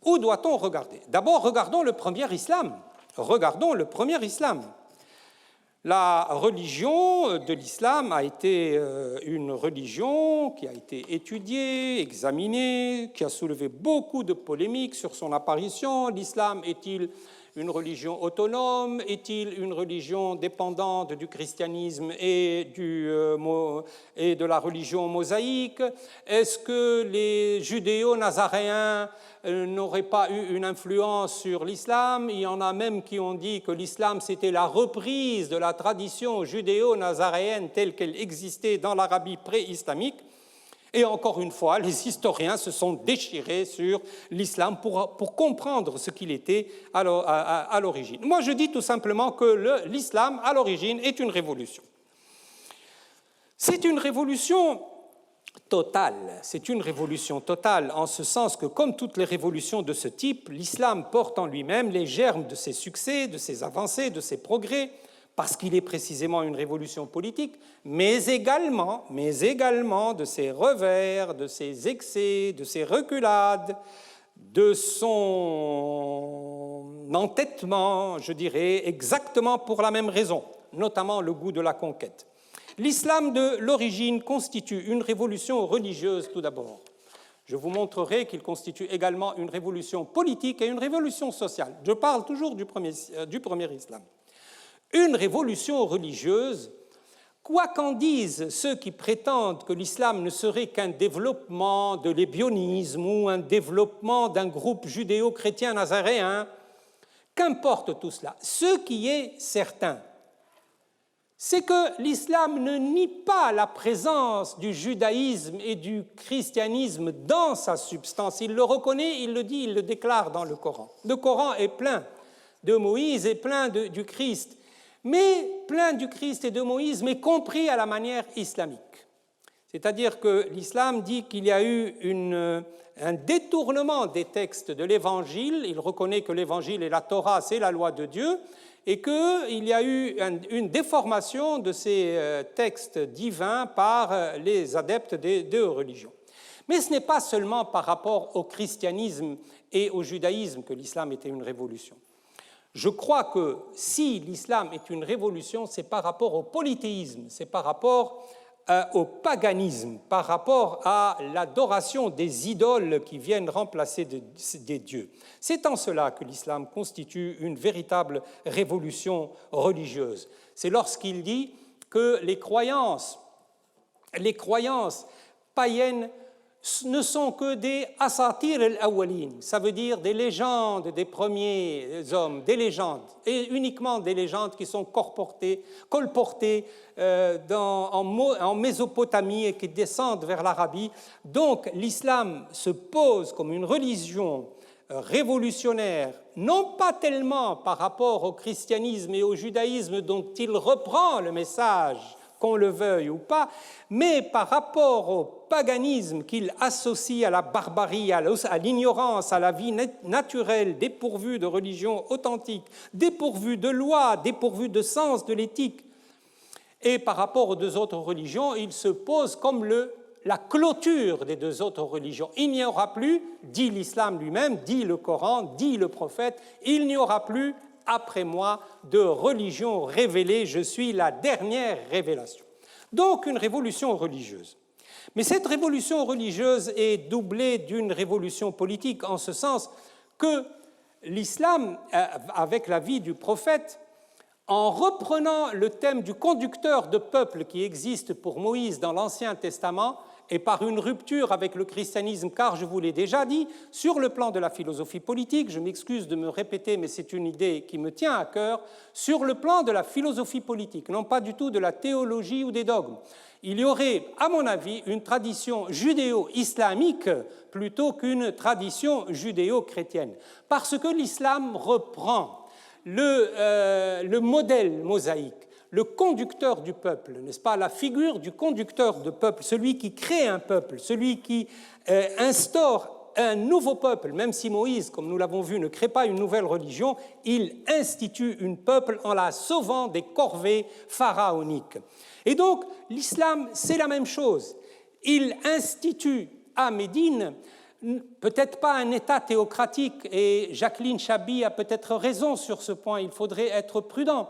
où doit-on regarder? D'abord, regardons le premier islam. Regardons le premier islam. La religion de l'islam a été une religion qui a été étudiée, examinée, qui a soulevé beaucoup de polémiques sur son apparition. L'islam est-il une religion autonome? Est-il une religion dépendante du christianisme et de la religion mosaïque? Est-ce que les judéo-nazaréens n'auraient pas eu une influence sur l'islam? Il y en a même qui ont dit que l'islam, c'était la reprise de la tradition judéo-nazaréenne telle qu'elle existait dans l'Arabie pré-islamique. Et encore une fois, les historiens se sont déchirés sur l'islam pour comprendre ce qu'il était à l'origine. Moi, je dis tout simplement que l'islam, à l'origine, est une révolution. C'est une révolution totale. C'est une révolution totale en ce sens que, comme toutes les révolutions de ce type, l'islam porte en lui-même les germes de ses succès, de ses avancées, de ses progrès, parce qu'il est précisément une révolution politique, mais également de ses revers, de ses excès, de ses reculades, de son entêtement, je dirais, exactement pour la même raison, notamment le goût de la conquête. L'islam de l'origine constitue une révolution religieuse tout d'abord. Je vous montrerai qu'il constitue également une révolution politique et une révolution sociale. Je parle toujours du premier islam. Une révolution religieuse, quoi qu'en disent ceux qui prétendent que l'islam ne serait qu'un développement de l'ébionisme ou un développement d'un groupe judéo-chrétien nazaréen, qu'importe tout cela. Ce qui est certain, c'est que l'islam ne nie pas la présence du judaïsme et du christianisme dans sa substance. Il le reconnaît, il le dit, il le déclare dans le Coran. Le Coran est plein de Moïse et plein du Christ, mais plein du Christ et de Moïse, mais compris à la manière islamique. C'est-à-dire que l'islam dit qu'il y a eu un détournement des textes de l'Évangile. Il reconnaît que l'Évangile et la Torah, c'est la loi de Dieu, et qu'il y a eu une déformation de ces textes divins par les adeptes des deux religions. Mais ce n'est pas seulement par rapport au christianisme et au judaïsme que l'islam était une révolution. Je crois que si l'islam est une révolution, c'est par rapport au polythéisme, c'est par rapport au paganisme, par rapport à l'adoration des idoles qui viennent remplacer des dieux. C'est en cela que l'islam constitue une véritable révolution religieuse. C'est lorsqu'il dit que les croyances païennes ne sont que des asatir al-awwalin, ça veut dire des légendes des premiers hommes, des légendes, et uniquement des légendes qui sont colportées en Mésopotamie et qui descendent vers l'Arabie. Donc l'islam se pose comme une religion révolutionnaire, non pas tellement par rapport au christianisme et au judaïsme dont il reprend le message, qu'on le veuille ou pas, mais par rapport au paganisme qu'il associe à la barbarie, à l'ignorance, à la vie naturelle, dépourvue de religion authentique, dépourvue de loi, dépourvue de sens de l'éthique. Et par rapport aux deux autres religions, il se pose comme la clôture des deux autres religions. Il n'y aura plus, dit l'islam lui-même, dit le Coran, dit le prophète, il n'y aura plus après moi de religion révélée, je suis la dernière révélation. Donc une révolution religieuse. Mais cette révolution religieuse est doublée d'une révolution politique en ce sens que l'islam, avec la vie du prophète, en reprenant le thème du conducteur de peuple qui existe pour Moïse dans l'Ancien Testament, et par une rupture avec le christianisme, car je vous l'ai déjà dit, sur le plan de la philosophie politique, je m'excuse de me répéter, mais c'est une idée qui me tient à cœur, sur le plan de la philosophie politique, non pas du tout de la théologie ou des dogmes. Il y aurait, à mon avis, une tradition judéo-islamique plutôt qu'une tradition judéo-chrétienne, parce que l'islam reprend le modèle mosaïque, le conducteur du peuple, n'est-ce pas, la figure du conducteur de peuple, celui qui crée un peuple, celui qui instaure un nouveau peuple, même si Moïse, comme nous l'avons vu, ne crée pas une nouvelle religion, il institue un peuple en la sauvant des corvées pharaoniques. Et donc, l'islam, c'est la même chose. Il institue à Médine, peut-être pas un État théocratique, et Jacqueline Chaby a peut-être raison sur ce point, il faudrait être prudent.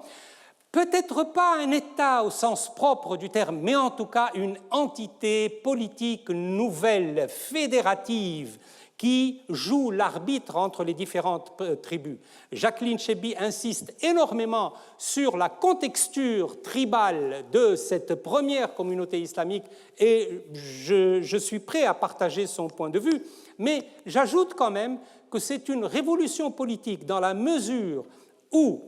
Peut-être pas un État au sens propre du terme, mais en tout cas une entité politique nouvelle, fédérative, qui joue l'arbitre entre les différentes tribus. Jacqueline Chaby insiste énormément sur la contexture tribale de cette première communauté islamique et je suis prêt à partager son point de vue, mais j'ajoute quand même que c'est une révolution politique dans la mesure où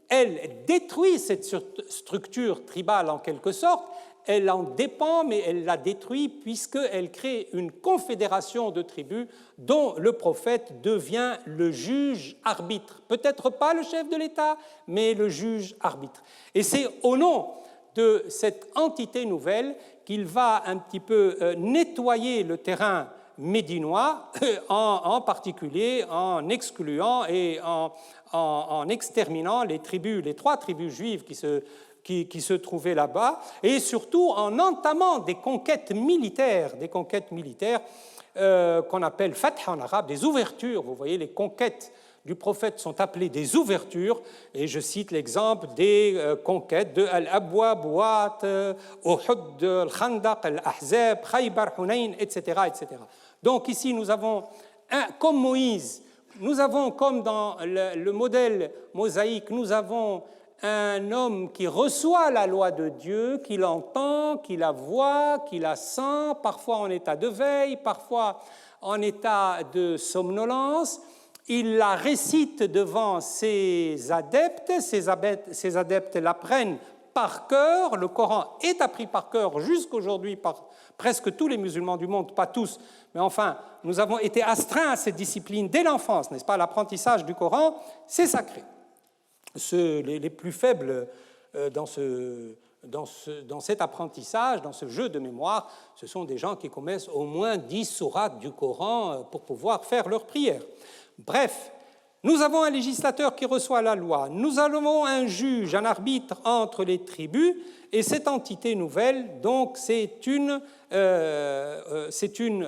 elle détruit cette structure tribale en quelque sorte, elle en dépend, mais elle la détruit puisqu'elle crée une confédération de tribus dont le prophète devient le juge-arbitre. Peut-être pas le chef de l'État, mais le juge-arbitre. Et c'est au nom de cette entité nouvelle qu'il va un petit peu nettoyer le terrain médinois, en particulier en excluant et en exterminant les trois tribus juives qui se trouvaient là-bas, et surtout en entamant des conquêtes militaires qu'on appelle fath en arabe, des ouvertures. Vous voyez, les conquêtes du prophète sont appelées des ouvertures, et je cite l'exemple des conquêtes de Al-Abwa, Bouat, Uhud, Al-Khandaq, Al-Ahzab, Khaybar, Hunayn, etc., etc. Donc ici, nous avons, comme Moïse, nous avons, comme dans le modèle mosaïque, nous avons un homme qui reçoit la loi de Dieu, qui l'entend, qui la voit, qui la sent, parfois en état de veille, parfois en état de somnolence. Il la récite devant ses adeptes l'apprennent par cœur. Le Coran est appris par cœur jusqu'aujourd'hui par presque tous les musulmans du monde, pas tous, mais enfin, nous avons été astreints à cette discipline dès l'enfance, n'est-ce pas? L'apprentissage du Coran, c'est sacré. Les plus faibles dans cet apprentissage, dans ce jeu de mémoire, ce sont des gens qui connaissent au moins 10 sourates du Coran pour pouvoir faire leur prière. Bref, nous avons un législateur qui reçoit la loi, nous avons un juge, un arbitre entre les tribus, et cette entité nouvelle, donc, c'est une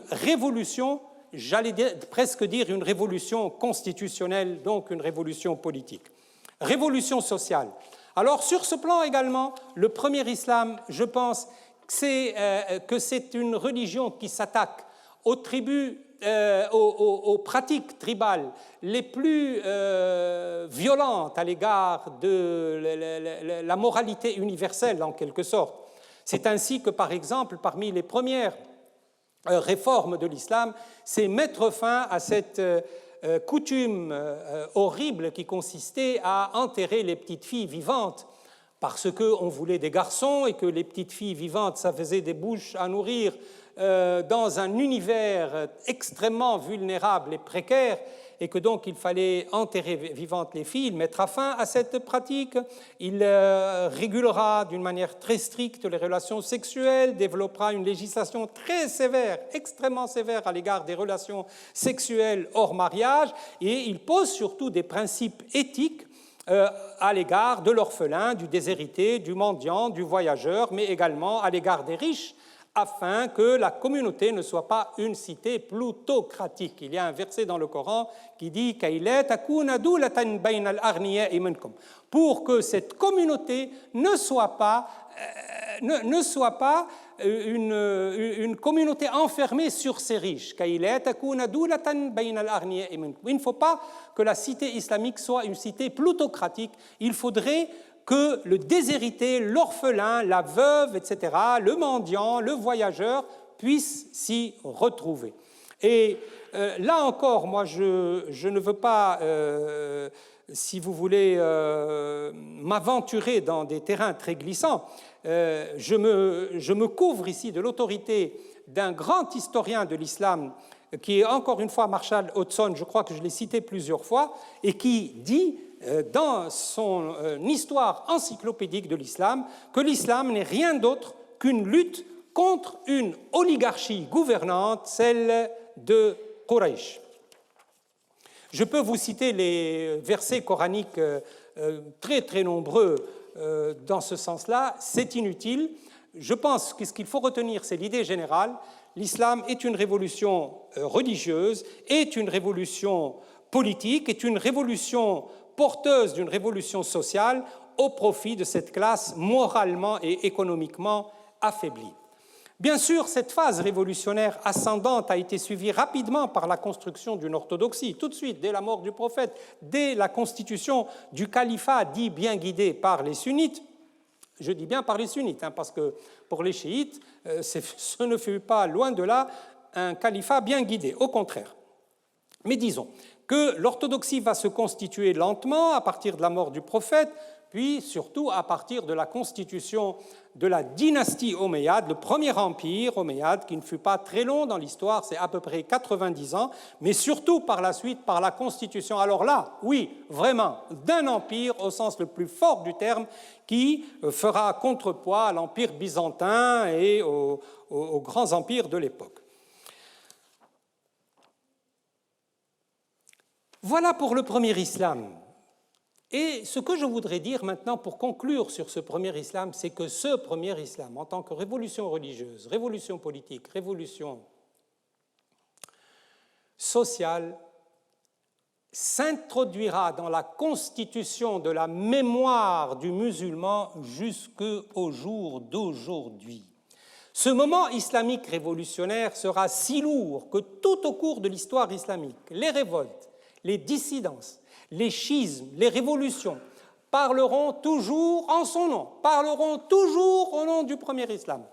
révolution, j'allais presque dire une révolution constitutionnelle, donc une révolution politique. Révolution sociale. Alors, sur ce plan également, le premier islam, je pense que c'est une religion qui s'attaque aux tribus, aux pratiques tribales les plus violentes à l'égard de la moralité universelle, en quelque sorte. C'est ainsi que, par exemple, parmi les premières réformes de l'islam, c'est mettre fin à cette coutume horrible qui consistait à enterrer les petites filles vivantes parce qu'on voulait des garçons et que les petites filles vivantes, ça faisait des bouches à nourrir dans un univers extrêmement vulnérable et précaire, et que donc il fallait enterrer vivantes les filles. Il mettra fin à cette pratique, il régulera d'une manière très stricte les relations sexuelles, développera une législation très sévère, extrêmement sévère à l'égard des relations sexuelles hors mariage, et il pose surtout des principes éthiques à l'égard de l'orphelin, du déshérité, du mendiant, du voyageur, mais également à l'égard des riches, afin que la communauté ne soit pas une cité plutocratique. Il y a un verset dans le Coran qui dit « pour que cette communauté ne soit pas une communauté enfermée sur ses riches. Il ne faut pas que la cité islamique soit une cité plutocratique. Il faudrait que le déshérité, l'orphelin, la veuve, etc., le mendiant, le voyageur puissent s'y retrouver. » Et là encore, moi, je ne veux pas, si vous voulez, m'aventurer dans des terrains très glissants. Je me couvre ici de l'autorité d'un grand historien de l'islam qui est encore une fois Marshall Hodgson, je crois que je l'ai cité plusieurs fois, et qui dit dans son histoire encyclopédique de l'islam, que l'islam n'est rien d'autre qu'une lutte contre une oligarchie gouvernante, celle de Quraysh. Je peux vous citer les versets coraniques très très nombreux dans ce sens-là, c'est inutile. Je pense que ce qu'il faut retenir, c'est l'idée générale. L'islam est une révolution religieuse, est une révolution politique, est une révolution porteuse d'une révolution sociale au profit de cette classe moralement et économiquement affaiblie. Bien sûr, cette phase révolutionnaire ascendante a été suivie rapidement par la construction d'une orthodoxie, tout de suite, dès la mort du prophète, dès la constitution du califat dit bien guidé par les sunnites. Je dis bien par les sunnites, parce que pour les chiites, ce ne fut pas, loin de là, un califat bien guidé, au contraire. Mais disons que l'orthodoxie va se constituer lentement à partir de la mort du prophète, puis surtout à partir de la constitution de la dynastie omeyyade, le premier empire omeyyade, qui ne fut pas très long dans l'histoire, c'est à peu près 90 ans, mais surtout par la suite par la constitution, alors là, oui, vraiment, d'un empire au sens le plus fort du terme, qui fera contrepoids à l'empire byzantin et aux grands empires de l'époque. Voilà pour le premier islam. Et ce que je voudrais dire maintenant pour conclure sur ce premier islam, c'est que ce premier islam, en tant que révolution religieuse, révolution politique, révolution sociale, s'introduira dans la constitution de la mémoire du musulman jusqu'au jour d'aujourd'hui. Ce moment islamique révolutionnaire sera si lourd que tout au cours de l'histoire islamique, les révoltes, les dissidences, les schismes, les révolutions parleront toujours en son nom, parleront toujours au nom du premier islam.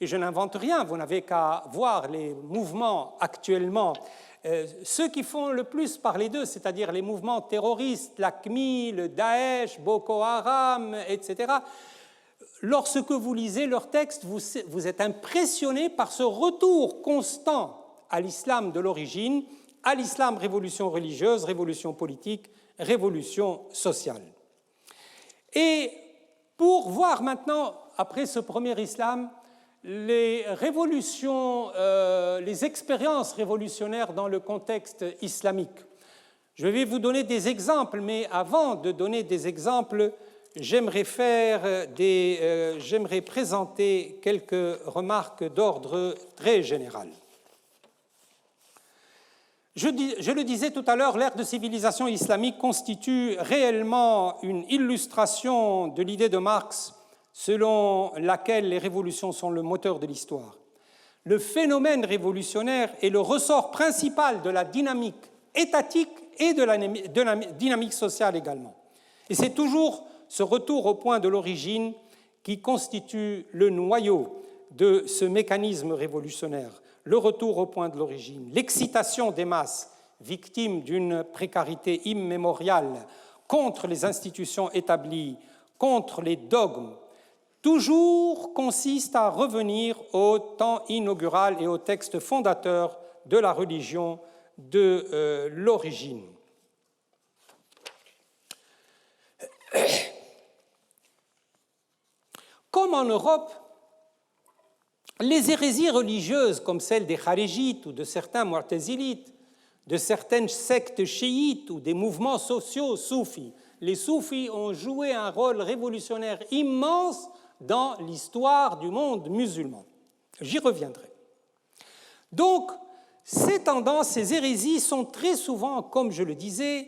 Et je n'invente rien, vous n'avez qu'à voir les mouvements actuellement, ceux qui font le plus parler d'eux, c'est-à-dire les mouvements terroristes, l'AQMI, le Daesh, Boko Haram, etc. Lorsque vous lisez leurs textes, vous êtes impressionné par ce retour constant à l'islam de l'origine, à l'islam révolution religieuse, révolution politique, révolution sociale. Et pour voir maintenant, après ce premier islam, les révolutions, les expériences révolutionnaires dans le contexte islamique. Je vais vous donner des exemples, mais avant de donner des exemples, j'aimerais présenter quelques remarques d'ordre très général. Je le disais tout à l'heure, l'ère de civilisation islamique constitue réellement une illustration de l'idée de Marx selon laquelle les révolutions sont le moteur de l'histoire. Le phénomène révolutionnaire est le ressort principal de la dynamique étatique et de la dynamique sociale également. Et c'est toujours ce retour au point de l'origine qui constitue le noyau de ce mécanisme révolutionnaire. Le retour au point de l'origine, l'excitation des masses victimes d'une précarité immémoriale contre les institutions établies, contre les dogmes, toujours consiste à revenir au temps inaugural et au texte fondateur de la religion de l'origine. Comme en Europe, les hérésies religieuses comme celle des Kharijites ou de certains Mu'tazilites, de certaines sectes chiites ou des mouvements sociaux soufis, les soufis ont joué un rôle révolutionnaire immense dans l'histoire du monde musulman. J'y reviendrai. Donc, ces tendances, ces hérésies sont très souvent, comme je le disais,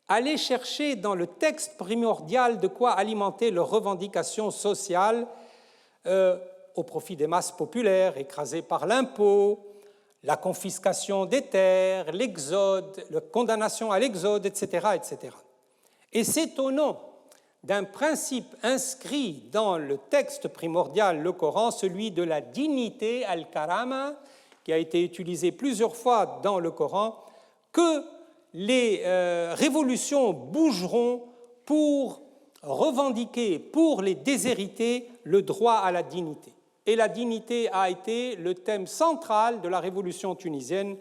allées chercher dans le texte primordial de quoi alimenter leurs revendications sociales au profit des masses populaires écrasées par l'impôt, la confiscation des terres, l'exode, la condamnation à l'exode, etc., etc. Et c'est au nom d'un principe inscrit dans le texte primordial, le Coran, celui de la dignité, al-karama, qui a été utilisé plusieurs fois dans le Coran, que les révolutions bougeront pour revendiquer, pour les déshériter, le droit à la dignité. Et la dignité a été le thème central de la révolution tunisienne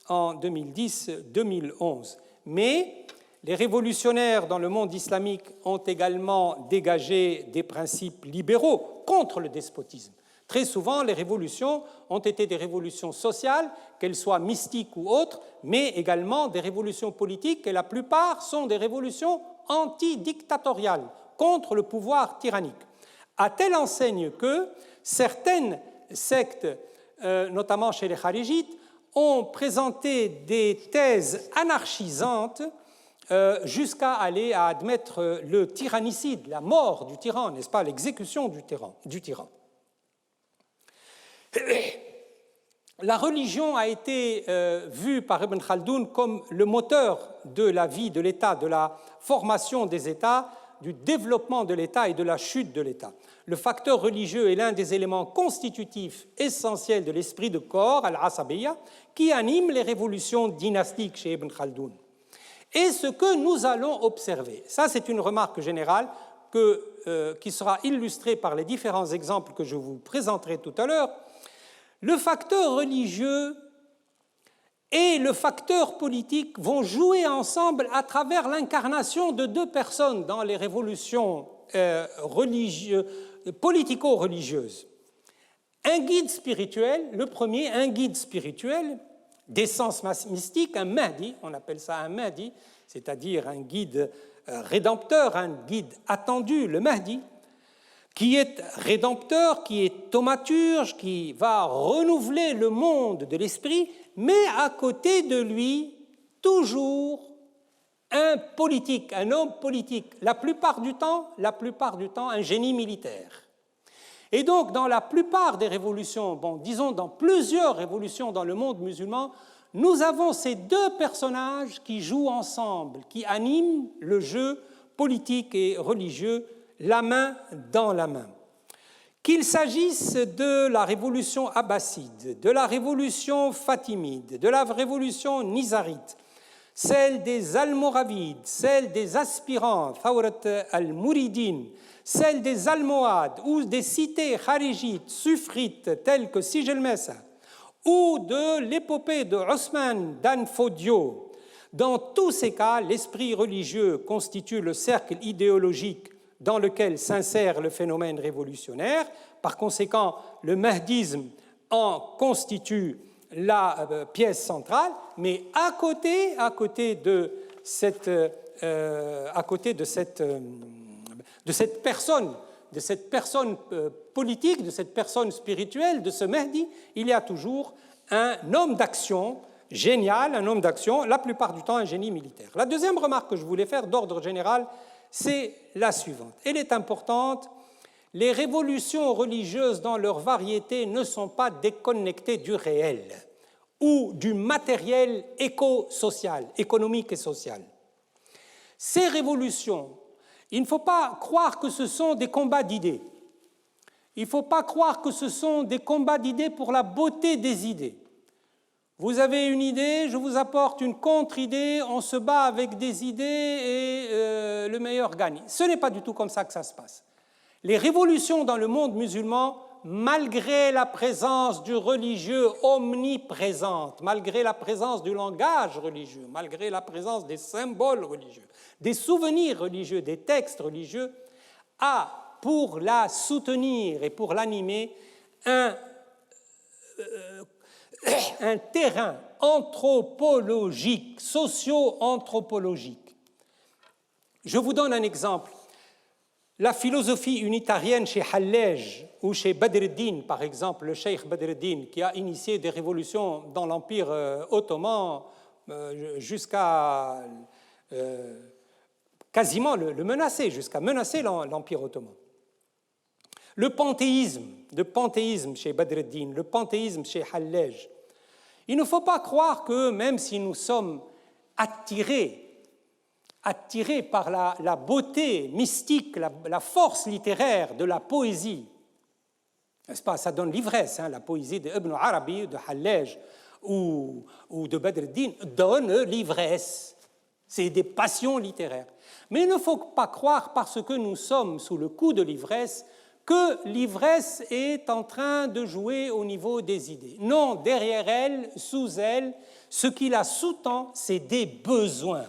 en 2010-2011. Mais Les révolutionnaires dans le monde islamique ont également dégagé des principes libéraux contre le despotisme. Très souvent, les révolutions ont été des révolutions sociales, qu'elles soient mystiques ou autres, mais également des révolutions politiques, et la plupart sont des révolutions antidictatoriales, contre le pouvoir tyrannique. À telle enseigne que certaines sectes, notamment chez les kharijites, ont présenté des thèses anarchisantes jusqu'à aller à admettre le tyrannicide, la mort du tyran, n'est-ce pas, l'exécution du tyran. La religion a été vue par Ibn Khaldoun comme le moteur de la vie de l'État, de la formation des États, du développement de l'État et de la chute de l'État. Le facteur religieux est l'un des éléments constitutifs essentiels de l'esprit de corps, al-Asabiyya, qui anime les révolutions dynastiques chez Ibn Khaldoun. Et ce que nous allons observer, ça c'est une remarque générale qui sera illustrée par les différents exemples que je vous présenterai tout à l'heure, le facteur religieux et le facteur politique vont jouer ensemble à travers l'incarnation de deux personnes dans les révolutions politico-religieuses. Un guide spirituel, le premier, un guide spirituel d'essence mystique, un Mahdi, on appelle ça un Mahdi, c'est-à-dire un guide rédempteur, un guide attendu, le Mahdi, qui est rédempteur, qui est thaumaturge, qui va renouveler le monde de l'esprit, mais à côté de lui, toujours un politique, un homme politique, la plupart du temps, un génie militaire. Et donc, dans la plupart des révolutions, disons dans plusieurs révolutions dans le monde musulman, nous avons ces deux personnages qui jouent ensemble, qui animent le jeu politique et religieux, la main dans la main. Qu'il s'agisse de la révolution abbasside, de la révolution fatimide, de la révolution nizarite, celle des Almoravides, celle des aspirants, Thawrat al-Mouridine, celle des Almohades ou des cités kharijites, suffrites telles que Sijel Messa, ou de l'épopée de Ousmane Dan Fodio. Dans tous ces cas, l'esprit religieux constitue le cercle idéologique dans lequel s'insère le phénomène révolutionnaire. Par conséquent, le mahdisme en constitue la pièce centrale, mais à côté de cette personne politique, de cette personne spirituelle, de ce Mahdi, il y a toujours un homme d'action génial, un homme d'action, la plupart du temps un génie militaire. La deuxième remarque que je voulais faire d'ordre général, c'est la suivante. Elle est importante. Les révolutions religieuses dans leur variété ne sont pas déconnectées du réel ou du matériel éco-social, économique et social. Ces révolutions, il ne faut pas croire que ce sont des combats d'idées. Il ne faut pas croire que ce sont des combats d'idées pour la beauté des idées. Vous avez une idée, je vous apporte une contre-idée, on se bat avec des idées et le meilleur gagne. Ce n'est pas du tout comme ça que ça se passe. Les révolutions dans le monde musulman, malgré la présence du religieux omniprésente, malgré la présence du langage religieux, malgré la présence des symboles religieux, des souvenirs religieux, des textes religieux, a pour la soutenir et pour l'animer un terrain anthropologique, socio-anthropologique. Je vous donne un exemple. La philosophie unitarienne chez Hallej ou chez Badr el-Din, par exemple, le cheikh Badr el-Din, qui a initié des révolutions dans l'Empire ottoman jusqu'à quasiment le menacer, jusqu'à menacer l'Empire ottoman. Le panthéisme chez Badr el-Din, le panthéisme chez Hallej. Il ne faut pas croire que même si nous sommes attirés par la beauté mystique, la force littéraire de la poésie, n'est-ce pas, ça donne l'ivresse, la poésie d'Ibn Arabi, de Hallej ou de Badr el-Din donne l'ivresse, c'est des passions littéraires. Mais il ne faut pas croire, parce que nous sommes sous le coup de l'ivresse, que l'ivresse est en train de jouer au niveau des idées. Non, derrière elle, sous elle, ce qui la sous-tend, c'est des besoins.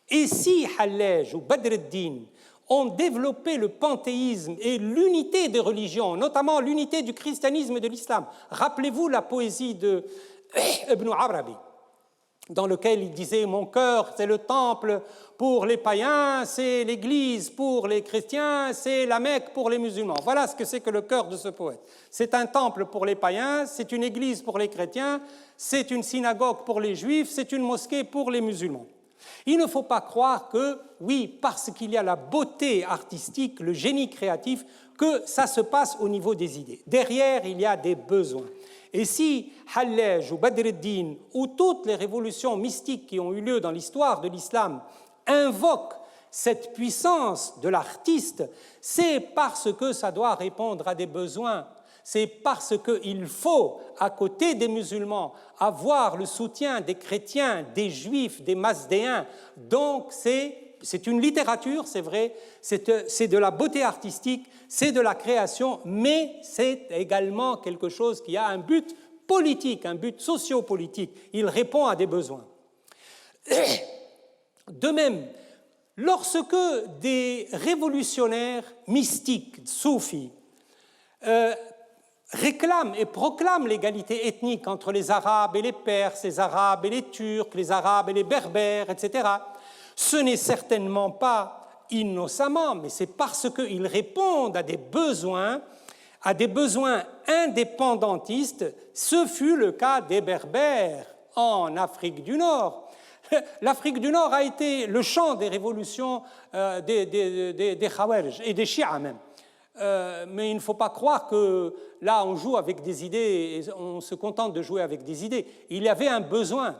Et si Hallaj ou Badr ad-Din ont développé le panthéisme et l'unité des religions, notamment l'unité du christianisme et de l'islam, rappelez-vous la poésie de Ibn Arabi, dans lequel il disait « Mon cœur, c'est le temple pour les païens, c'est l'église pour les chrétiens, c'est la Mecque pour les musulmans. » Voilà ce que c'est que le cœur de ce poète. C'est un temple pour les païens, c'est une église pour les chrétiens, c'est une synagogue pour les juifs, c'est une mosquée pour les musulmans. Il ne faut pas croire que, oui, parce qu'il y a la beauté artistique, le génie créatif, que ça se passe au niveau des idées. Derrière, il y a des besoins. Et si Hallaj ou Badr ad-Din ou toutes les révolutions mystiques qui ont eu lieu dans l'histoire de l'islam invoquent cette puissance de l'artiste, c'est parce que ça doit répondre à des besoins. C'est parce qu'il faut, à côté des musulmans, avoir le soutien des chrétiens, des juifs, des mazdéens. Donc c'est une littérature, c'est vrai, c'est de la beauté artistique, c'est de la création, mais c'est également quelque chose qui a un but politique, un but sociopolitique. Il répond à des besoins. De même, lorsque des révolutionnaires mystiques, soufis, réclament et proclament l'égalité ethnique entre les Arabes et les Perses, les Arabes et les Turcs, les Arabes et les Berbères, etc., ce n'est certainement pas innocemment, mais c'est parce qu'ils répondent à des besoins indépendantistes. Ce fut le cas des Berbères en Afrique du Nord. L'Afrique du Nord a été le champ des révolutions des Khawarij et des Shia même. Mais il ne faut pas croire que là on joue avec des idées et on se contente de jouer avec des idées. Il y avait un besoin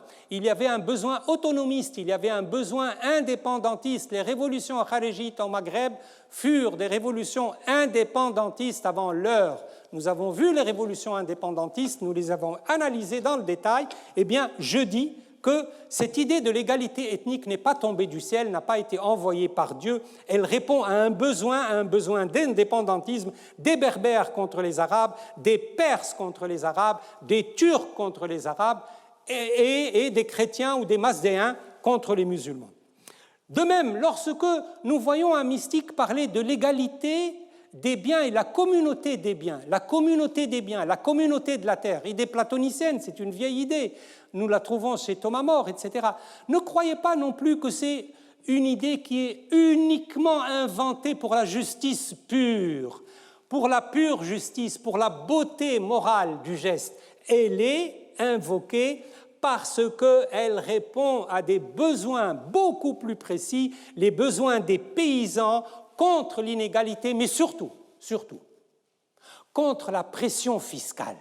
autonomiste, il y avait un besoin indépendantiste. Les révolutions kharijites au Maghreb furent des révolutions indépendantistes avant l'heure. Nous avons vu les révolutions indépendantistes, nous les avons analysées dans le détail. Eh bien, je dis que cette idée de l'égalité ethnique n'est pas tombée du ciel, n'a pas été envoyée par Dieu. Elle répond à un besoin d'indépendantisme des Berbères contre les Arabes, des Perses contre les Arabes, des Turcs contre les Arabes et des chrétiens ou des Mazdéens contre les musulmans. De même, lorsque nous voyons un mystique parler de l'égalité des biens et la communauté des biens, la communauté de la terre, idée platonicienne, c'est une vieille idée, nous la trouvons chez Thomas More, etc. Ne croyez pas non plus que c'est une idée qui est uniquement inventée pour la justice pure, pour la pure justice, pour la beauté morale du geste. Elle est invoquée parce qu'elle répond à des besoins beaucoup plus précis, les besoins des paysans contre l'inégalité, mais surtout, contre la pression fiscale.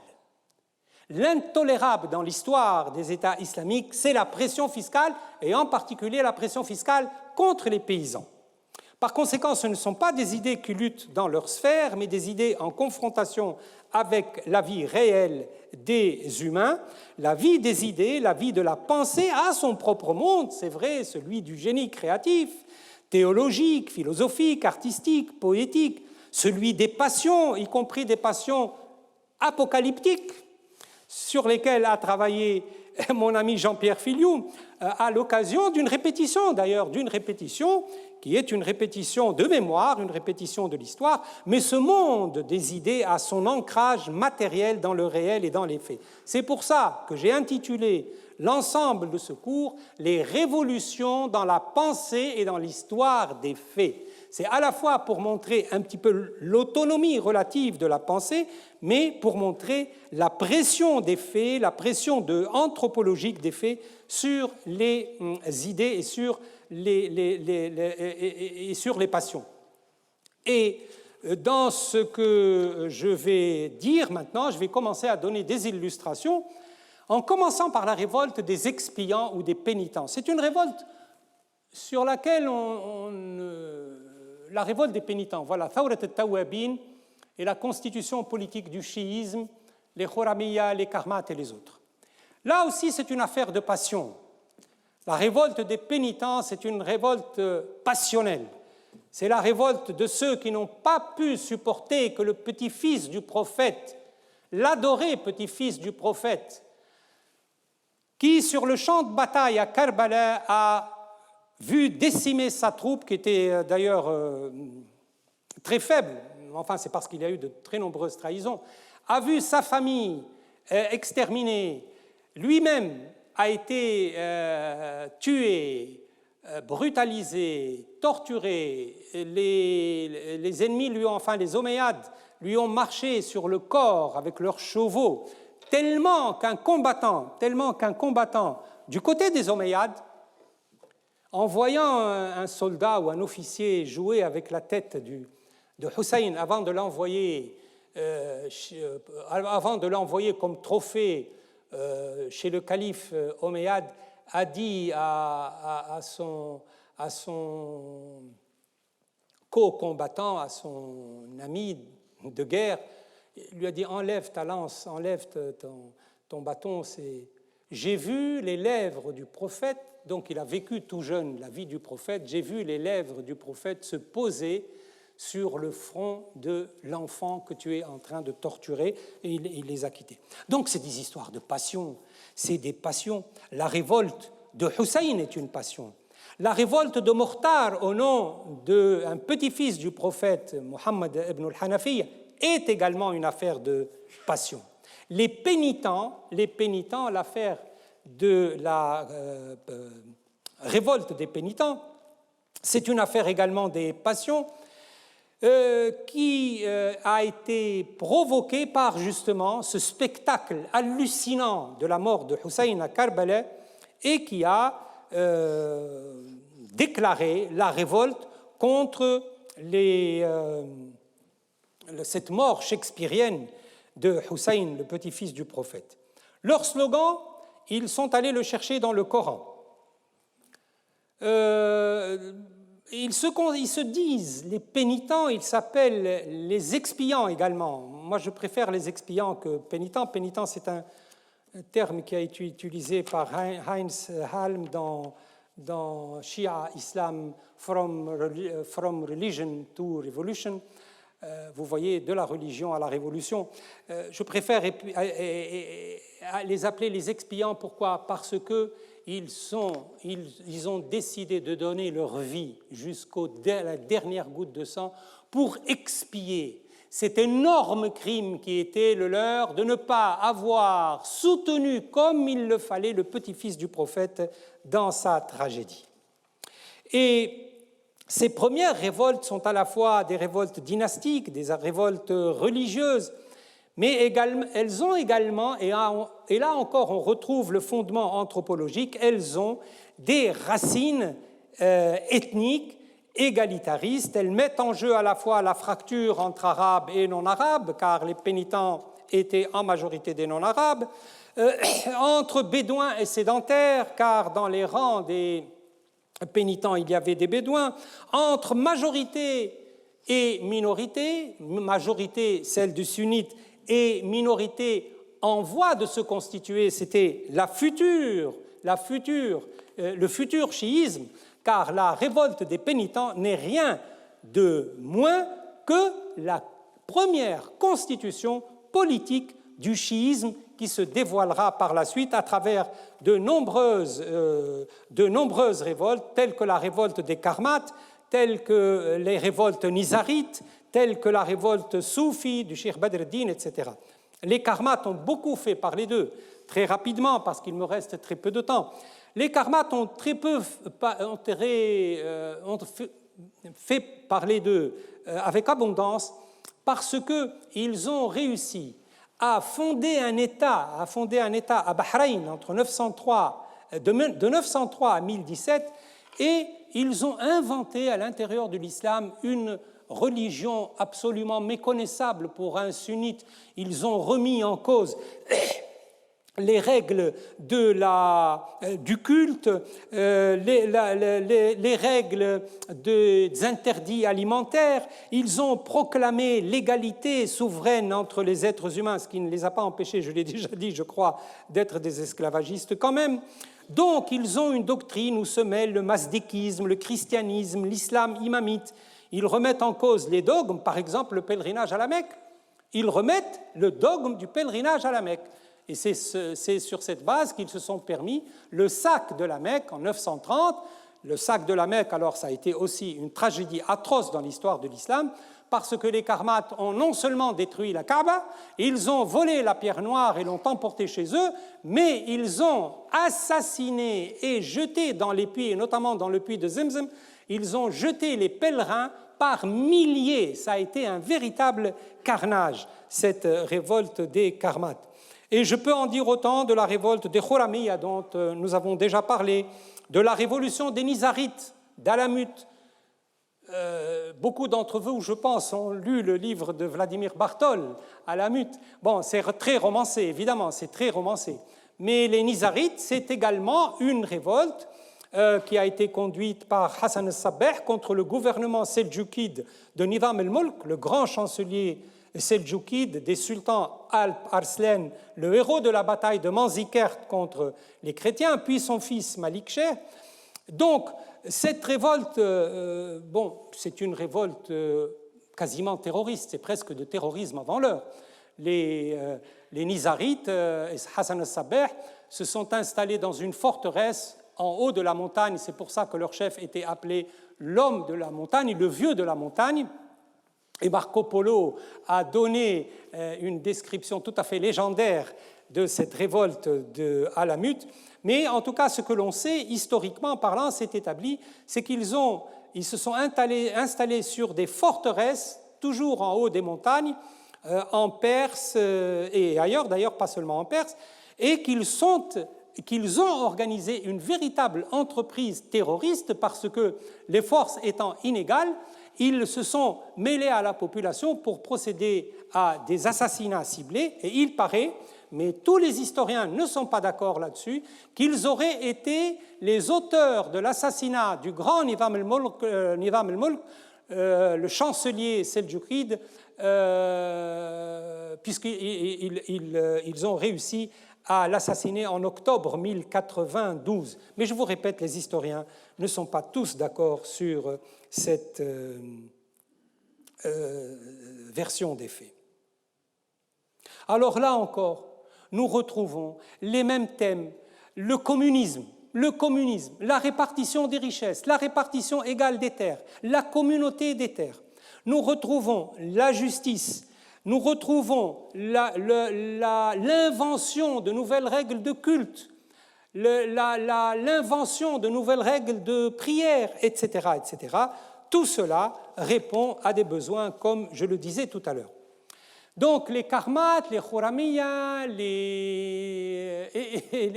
L'intolérable dans l'histoire des États islamiques, c'est la pression fiscale, et en particulier la pression fiscale contre les paysans. Par conséquent, ce ne sont pas des idées qui luttent dans leur sphère, mais des idées en confrontation avec la vie réelle des humains. La vie des idées, la vie de la pensée a son propre monde, c'est vrai, celui du génie créatif, théologique, philosophique, artistique, poétique, celui des passions, y compris des passions apocalyptiques, sur lesquelles a travaillé mon ami Jean-Pierre Filiou à l'occasion d'une répétition, d'ailleurs, d'une répétition qui est une répétition de mémoire, une répétition de l'histoire, mais ce monde des idées a son ancrage matériel dans le réel et dans les faits. C'est pour ça que j'ai intitulé l'ensemble de ce cours « Les révolutions dans la pensée et dans l'histoire des faits ». C'est à la fois pour montrer un petit peu l'autonomie relative de la pensée, mais pour montrer la pression des faits, la pression anthropologique des faits sur les idées et sur les passions. Et dans ce que je vais dire maintenant, je vais commencer à donner des illustrations, en commençant par la révolte des expiants ou des pénitents. C'est une révolte sur laquelle la révolte des pénitents, voilà, Thawrat al-Tawabin et la constitution politique du chiisme, les Khorramiyya, les Karmat et les autres. Là aussi, c'est une affaire de passion. La révolte des pénitents, c'est une révolte passionnelle. C'est la révolte de ceux qui n'ont pas pu supporter que le petit-fils du prophète, l'adoré petit-fils du prophète, qui sur le champ de bataille à Karbala a vu décimer sa troupe, qui était d'ailleurs très faible, enfin c'est parce qu'il y a eu de très nombreuses trahisons, a vu sa famille exterminée, lui-même a été tué, brutalisé, torturé, les ennemis les Omeyyades lui ont marché sur le corps avec leurs chevaux, tellement qu'un combattant du côté des Omeyyades, en voyant un soldat ou un officier jouer avec la tête de Hussein avant de l'envoyer comme trophée chez le calife Omeyyade, a dit à son co-combattant, à son ami de guerre, il lui a dit: enlève ta lance, enlève ton bâton. J'ai vu les lèvres du prophète, donc il a vécu tout jeune la vie du prophète, j'ai vu les lèvres du prophète se poser sur le front de l'enfant que tu es en train de torturer, et il les a quittés. Donc c'est des histoires de passion, c'est des passions. La révolte de Hussein est une passion. La révolte de Mukhtar au nom d'un petit-fils du prophète, Muhammad ibn al-Hanafiya, est également une affaire de passion. Les pénitents, l'affaire de la révolte des pénitents, c'est une affaire également des passions qui a été provoquée par justement ce spectacle hallucinant de la mort de Hussein à Karbala et qui a déclaré la révolte contre cette mort shakespearienne de Hussein, le petit-fils du prophète. Leur slogan, ils sont allés le chercher dans le Coran. Ils se disent, les pénitents, ils s'appellent les expiants également. Moi, je préfère les expiants que pénitents. Pénitent, c'est un terme qui a été utilisé par Heinz Halm dans Shia Islam, From Religion to Revolution. Vous voyez, de la religion à la révolution. Je préfère les appeler les expiants. Pourquoi? Parce qu'ils ont décidé de donner leur vie jusqu'à la dernière goutte de sang pour expier cet énorme crime qui était le leur de ne pas avoir soutenu comme il le fallait le petit-fils du prophète dans sa tragédie. Et ces premières révoltes sont à la fois des révoltes dynastiques, des révoltes religieuses, mais elles ont également, et là encore on retrouve le fondement anthropologique, elles ont des racines ethniques, égalitaristes. Elles mettent en jeu à la fois la fracture entre arabes et non-arabes, car les pénitents étaient en majorité des non-arabes, entre bédouins et sédentaires, car dans les rangs des pénitents, il y avait des bédouins, entre majorité et minorité, majorité celle du sunnite et minorité en voie de se constituer, c'était le futur chiisme, car la révolte des pénitents n'est rien de moins que la première constitution politique du chiisme qui se dévoilera par la suite à travers de nombreuses révoltes, telles que la révolte des Karmates, telles que les révoltes nizarites, telles que la révolte soufie du Cheikh Badr el-Din, etc. Les Karmates ont beaucoup fait parler d'eux, très rapidement, parce qu'il me reste très peu de temps. Les Karmates ont fait parler d'eux avec abondance parce qu'ils ont réussi à fonder un État à Bahreïn de 903 à 1017, et ils ont inventé à l'intérieur de l'islam une religion absolument méconnaissable pour un sunnite. Ils ont remis en cause les règles du culte, les règles des interdits alimentaires. Ils ont proclamé l'égalité souveraine entre les êtres humains, ce qui ne les a pas empêchés, je l'ai déjà dit, je crois, d'être des esclavagistes quand même. Donc, ils ont une doctrine où se mêlent le mazdékisme, le christianisme, l'islam imamite. Ils remettent en cause les dogmes, par exemple le pèlerinage à la Mecque. Ils remettent le dogme du pèlerinage à la Mecque. Et c'est sur cette base qu'ils se sont permis le sac de la Mecque en 930, Le sac de la Mecque, alors, ça a été aussi une tragédie atroce dans l'histoire de l'islam, parce que les Karmates ont non seulement détruit la Kaaba, ils ont volé la pierre noire et l'ont emportée chez eux, mais ils ont assassiné et jeté dans les puits, et notamment dans le puits de Zemzem, ils ont jeté les pèlerins par milliers. Ça a été un véritable carnage, cette révolte des Karmates. Et je peux en dire autant de la révolte des Khuramiya dont nous avons déjà parlé, de la révolution des Nizarites d'Alamut. Beaucoup d'entre vous, je pense, ont lu le livre de Vladimir Bartol, Alamut. Bon, c'est très romancé, évidemment, c'est très romancé. Mais les Nizarites, c'est également une révolte qui a été conduite par Hassan al-Sabbah contre le gouvernement seldjoukide de Nizam el-Mulk, le grand chancelier seldjoukide des sultans Alp Arslan, le héros de la bataille de Manzikert contre les chrétiens, puis son fils Malik Shah. Donc, cette révolte, c'est une révolte quasiment terroriste, c'est presque de terrorisme avant l'heure. Les Nizarites, Hassan al-Sabbah, se sont installés dans une forteresse en haut de la montagne, c'est pour ça que leur chef était appelé l'homme de la montagne, le vieux de la montagne. Et Marco Polo a donné une description tout à fait légendaire de cette révolte de Alamut. Mais en tout cas, ce que l'on sait, historiquement parlant, c'est établi, c'est qu'ils se sont installés sur des forteresses, toujours en haut des montagnes, en Perse et ailleurs, d'ailleurs pas seulement en Perse, et qu'ils ont organisé une véritable entreprise terroriste parce que les forces étant inégales, ils se sont mêlés à la population pour procéder à des assassinats ciblés, et il paraît, mais tous les historiens ne sont pas d'accord là-dessus, qu'ils auraient été les auteurs de l'assassinat du grand Nizam el-Mulk, le chancelier seldjoukide, puisqu'ils ont réussi à l'assassiner en octobre 1092. Mais je vous répète, les historiens ne sont pas tous d'accord sur cette version des faits. Alors là encore, nous retrouvons les mêmes thèmes, le communisme, la répartition des richesses, la répartition égale des terres, la communauté des terres. Nous retrouvons la justice, nous retrouvons l'invention de nouvelles règles de culte, l'invention de nouvelles règles de prière, etc., etc. Tout cela répond à des besoins, comme je le disais tout à l'heure. Donc les Karmates, les Khuramiya,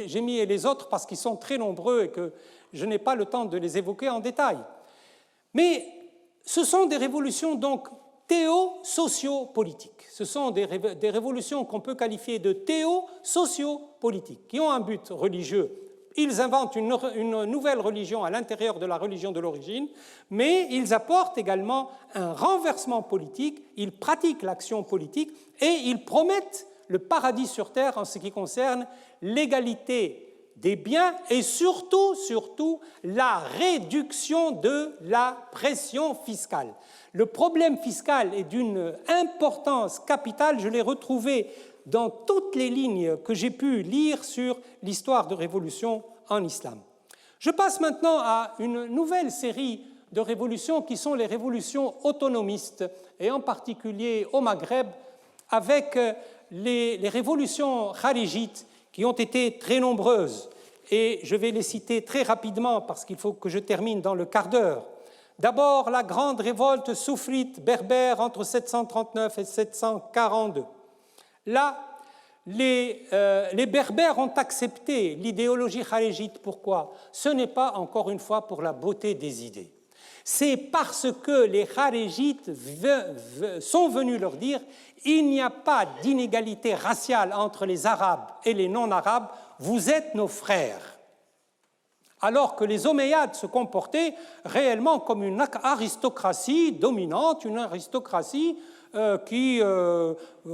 j'ai mis les autres parce qu'ils sont très nombreux et que je n'ai pas le temps de les évoquer en détail. Mais ce sont des révolutions donc théo-socio-politiques. Ce sont des révolutions qu'on peut qualifier de théo-socio-politiques, qui ont un but religieux. Ils inventent une nouvelle religion à l'intérieur de la religion de l'origine, mais ils apportent également un renversement politique, ils pratiquent l'action politique et ils promettent le paradis sur terre en ce qui concerne l'égalité des biens et surtout la réduction de la pression fiscale. Le problème fiscal est d'une importance capitale, je l'ai retrouvé dans toutes les lignes que j'ai pu lire sur l'histoire de révolution en islam. Je passe maintenant à une nouvelle série de révolutions qui sont les révolutions autonomistes, et en particulier au Maghreb, avec les révolutions kharijites qui ont été très nombreuses. Et je vais les citer très rapidement parce qu'il faut que je termine dans le quart d'heure. D'abord, la grande révolte soufrite berbère entre 739 et 742. Là, les Berbères ont accepté l'idéologie kharijite. Pourquoi? Ce n'est pas, encore une fois, pour la beauté des idées. C'est parce que les kharijites sont venus leur dire il n'y a pas d'inégalité raciale entre les Arabes et les non-Arabes, vous êtes nos frères. Alors que les Omeyyades se comportaient réellement comme une aristocratie dominante, une aristocratie qui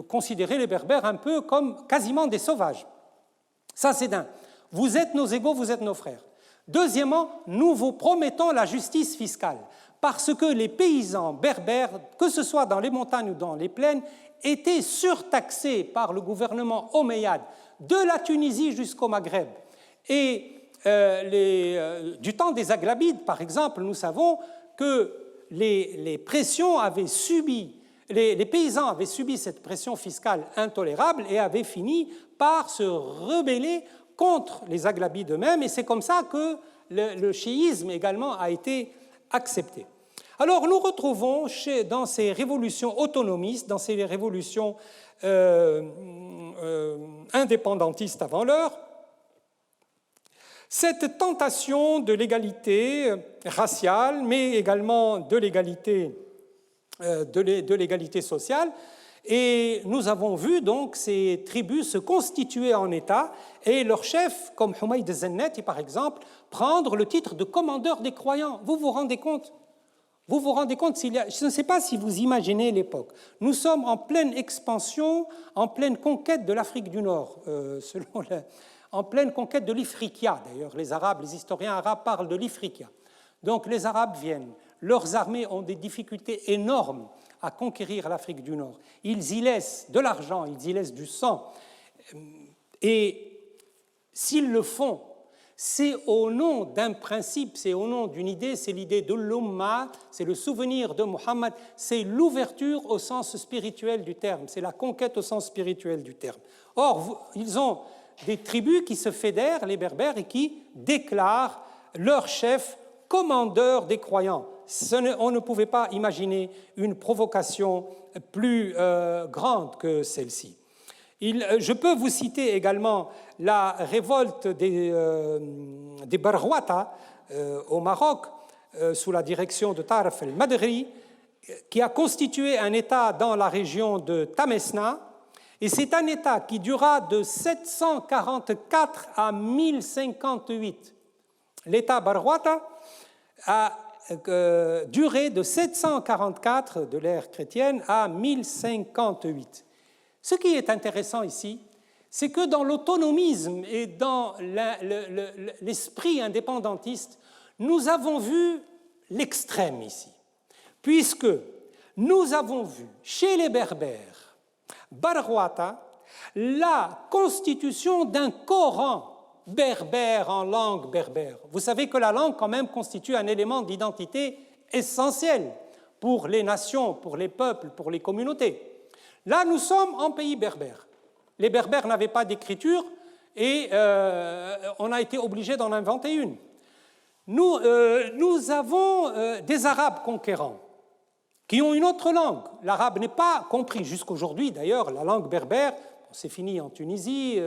considérait les Berbères un peu comme quasiment des sauvages. Ça, c'est d'un. Vous êtes nos égaux, vous êtes nos frères. Deuxièmement, nous vous promettons la justice fiscale, parce que les paysans berbères, que ce soit dans les montagnes ou dans les plaines, étaient surtaxés par le gouvernement omeyyade, de la Tunisie jusqu'au Maghreb. Et du temps des Aghlabides, par exemple, nous savons que les pressions avaient subi, les paysans avaient subi cette pression fiscale intolérable et avaient fini par se rebeller contre les Aghlabides eux-mêmes, et c'est comme ça que le chiisme également a été accepté. Alors nous retrouvons dans ces révolutions autonomistes, dans ces révolutions indépendantistes avant l'heure, cette tentation de l'égalité raciale, mais également de l'égalité sociale. Et nous avons vu donc ces tribus se constituer en État et leurs chefs, comme Humayd Zenneti par exemple, prendre le titre de commandeur des croyants. Vous vous rendez compte ? Vous vous rendez compte, je ne sais pas si vous imaginez l'époque. Nous sommes en pleine expansion, en pleine conquête de l'Afrique du Nord, en pleine conquête de l'Ifriqiya. D'ailleurs, les Arabes, les historiens arabes parlent de l'Ifriqiya. Donc les Arabes viennent, leurs armées ont des difficultés énormes à conquérir l'Afrique du Nord. Ils y laissent de l'argent, ils y laissent du sang. Et s'ils le font, c'est au nom d'un principe, c'est au nom d'une idée, c'est l'idée de l'Ummah, c'est le souvenir de Muhammad, c'est l'ouverture au sens spirituel du terme, c'est la conquête au sens spirituel du terme. Or, ils ont des tribus qui se fédèrent, les Berbères, et qui déclarent leur chef commandeur des croyants. On ne pouvait pas imaginer une provocation plus grande que celle-ci. Je peux vous citer également la révolte des Barghouata au Maroc, sous la direction de Taraf el-Madri, qui a constitué un État dans la région de Tamesna, et c'est un État qui dura de 744 à 1058. L'État Barghouata a duré de 744 de l'ère chrétienne à 1058. Ce qui est intéressant ici, c'est que dans l'autonomisme et dans l'esprit indépendantiste, nous avons vu l'extrême ici, puisque nous avons vu chez les Berbères, Barghouata, la constitution d'un Coran berbère en langue berbère. Vous savez que la langue quand même constitue un élément d'identité essentiel pour les nations, pour les peuples, pour les communautés. Là, nous sommes en pays berbère. Les Berbères n'avaient pas d'écriture et on a été obligé d'en inventer une. Nous avons des Arabes conquérants qui ont une autre langue. L'arabe n'est pas compris jusqu'aujourd'hui, d'ailleurs, la langue berbère, c'est fini en Tunisie,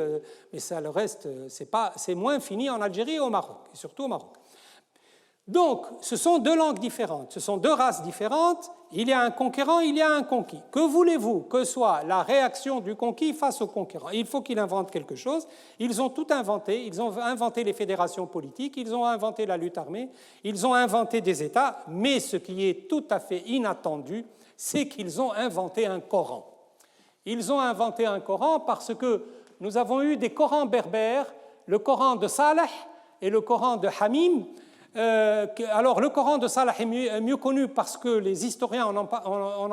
mais ça, le reste, c'est moins fini en Algérie et au Maroc, et surtout au Maroc. Donc, ce sont deux langues différentes, ce sont deux races différentes, il y a un conquérant, il y a un conquis. Que voulez-vous que soit la réaction du conquis face au conquérant? Il faut qu'il invente quelque chose. Ils ont tout inventé, ils ont inventé les fédérations politiques, ils ont inventé la lutte armée, ils ont inventé des États, mais ce qui est tout à fait inattendu, c'est qu'ils ont inventé un Coran. Ils ont inventé un Coran parce que nous avons eu des Corans berbères, le Coran de Saleh et le Coran de Hamim. Alors, le Coran de Salah est mieux connu parce que les historiens en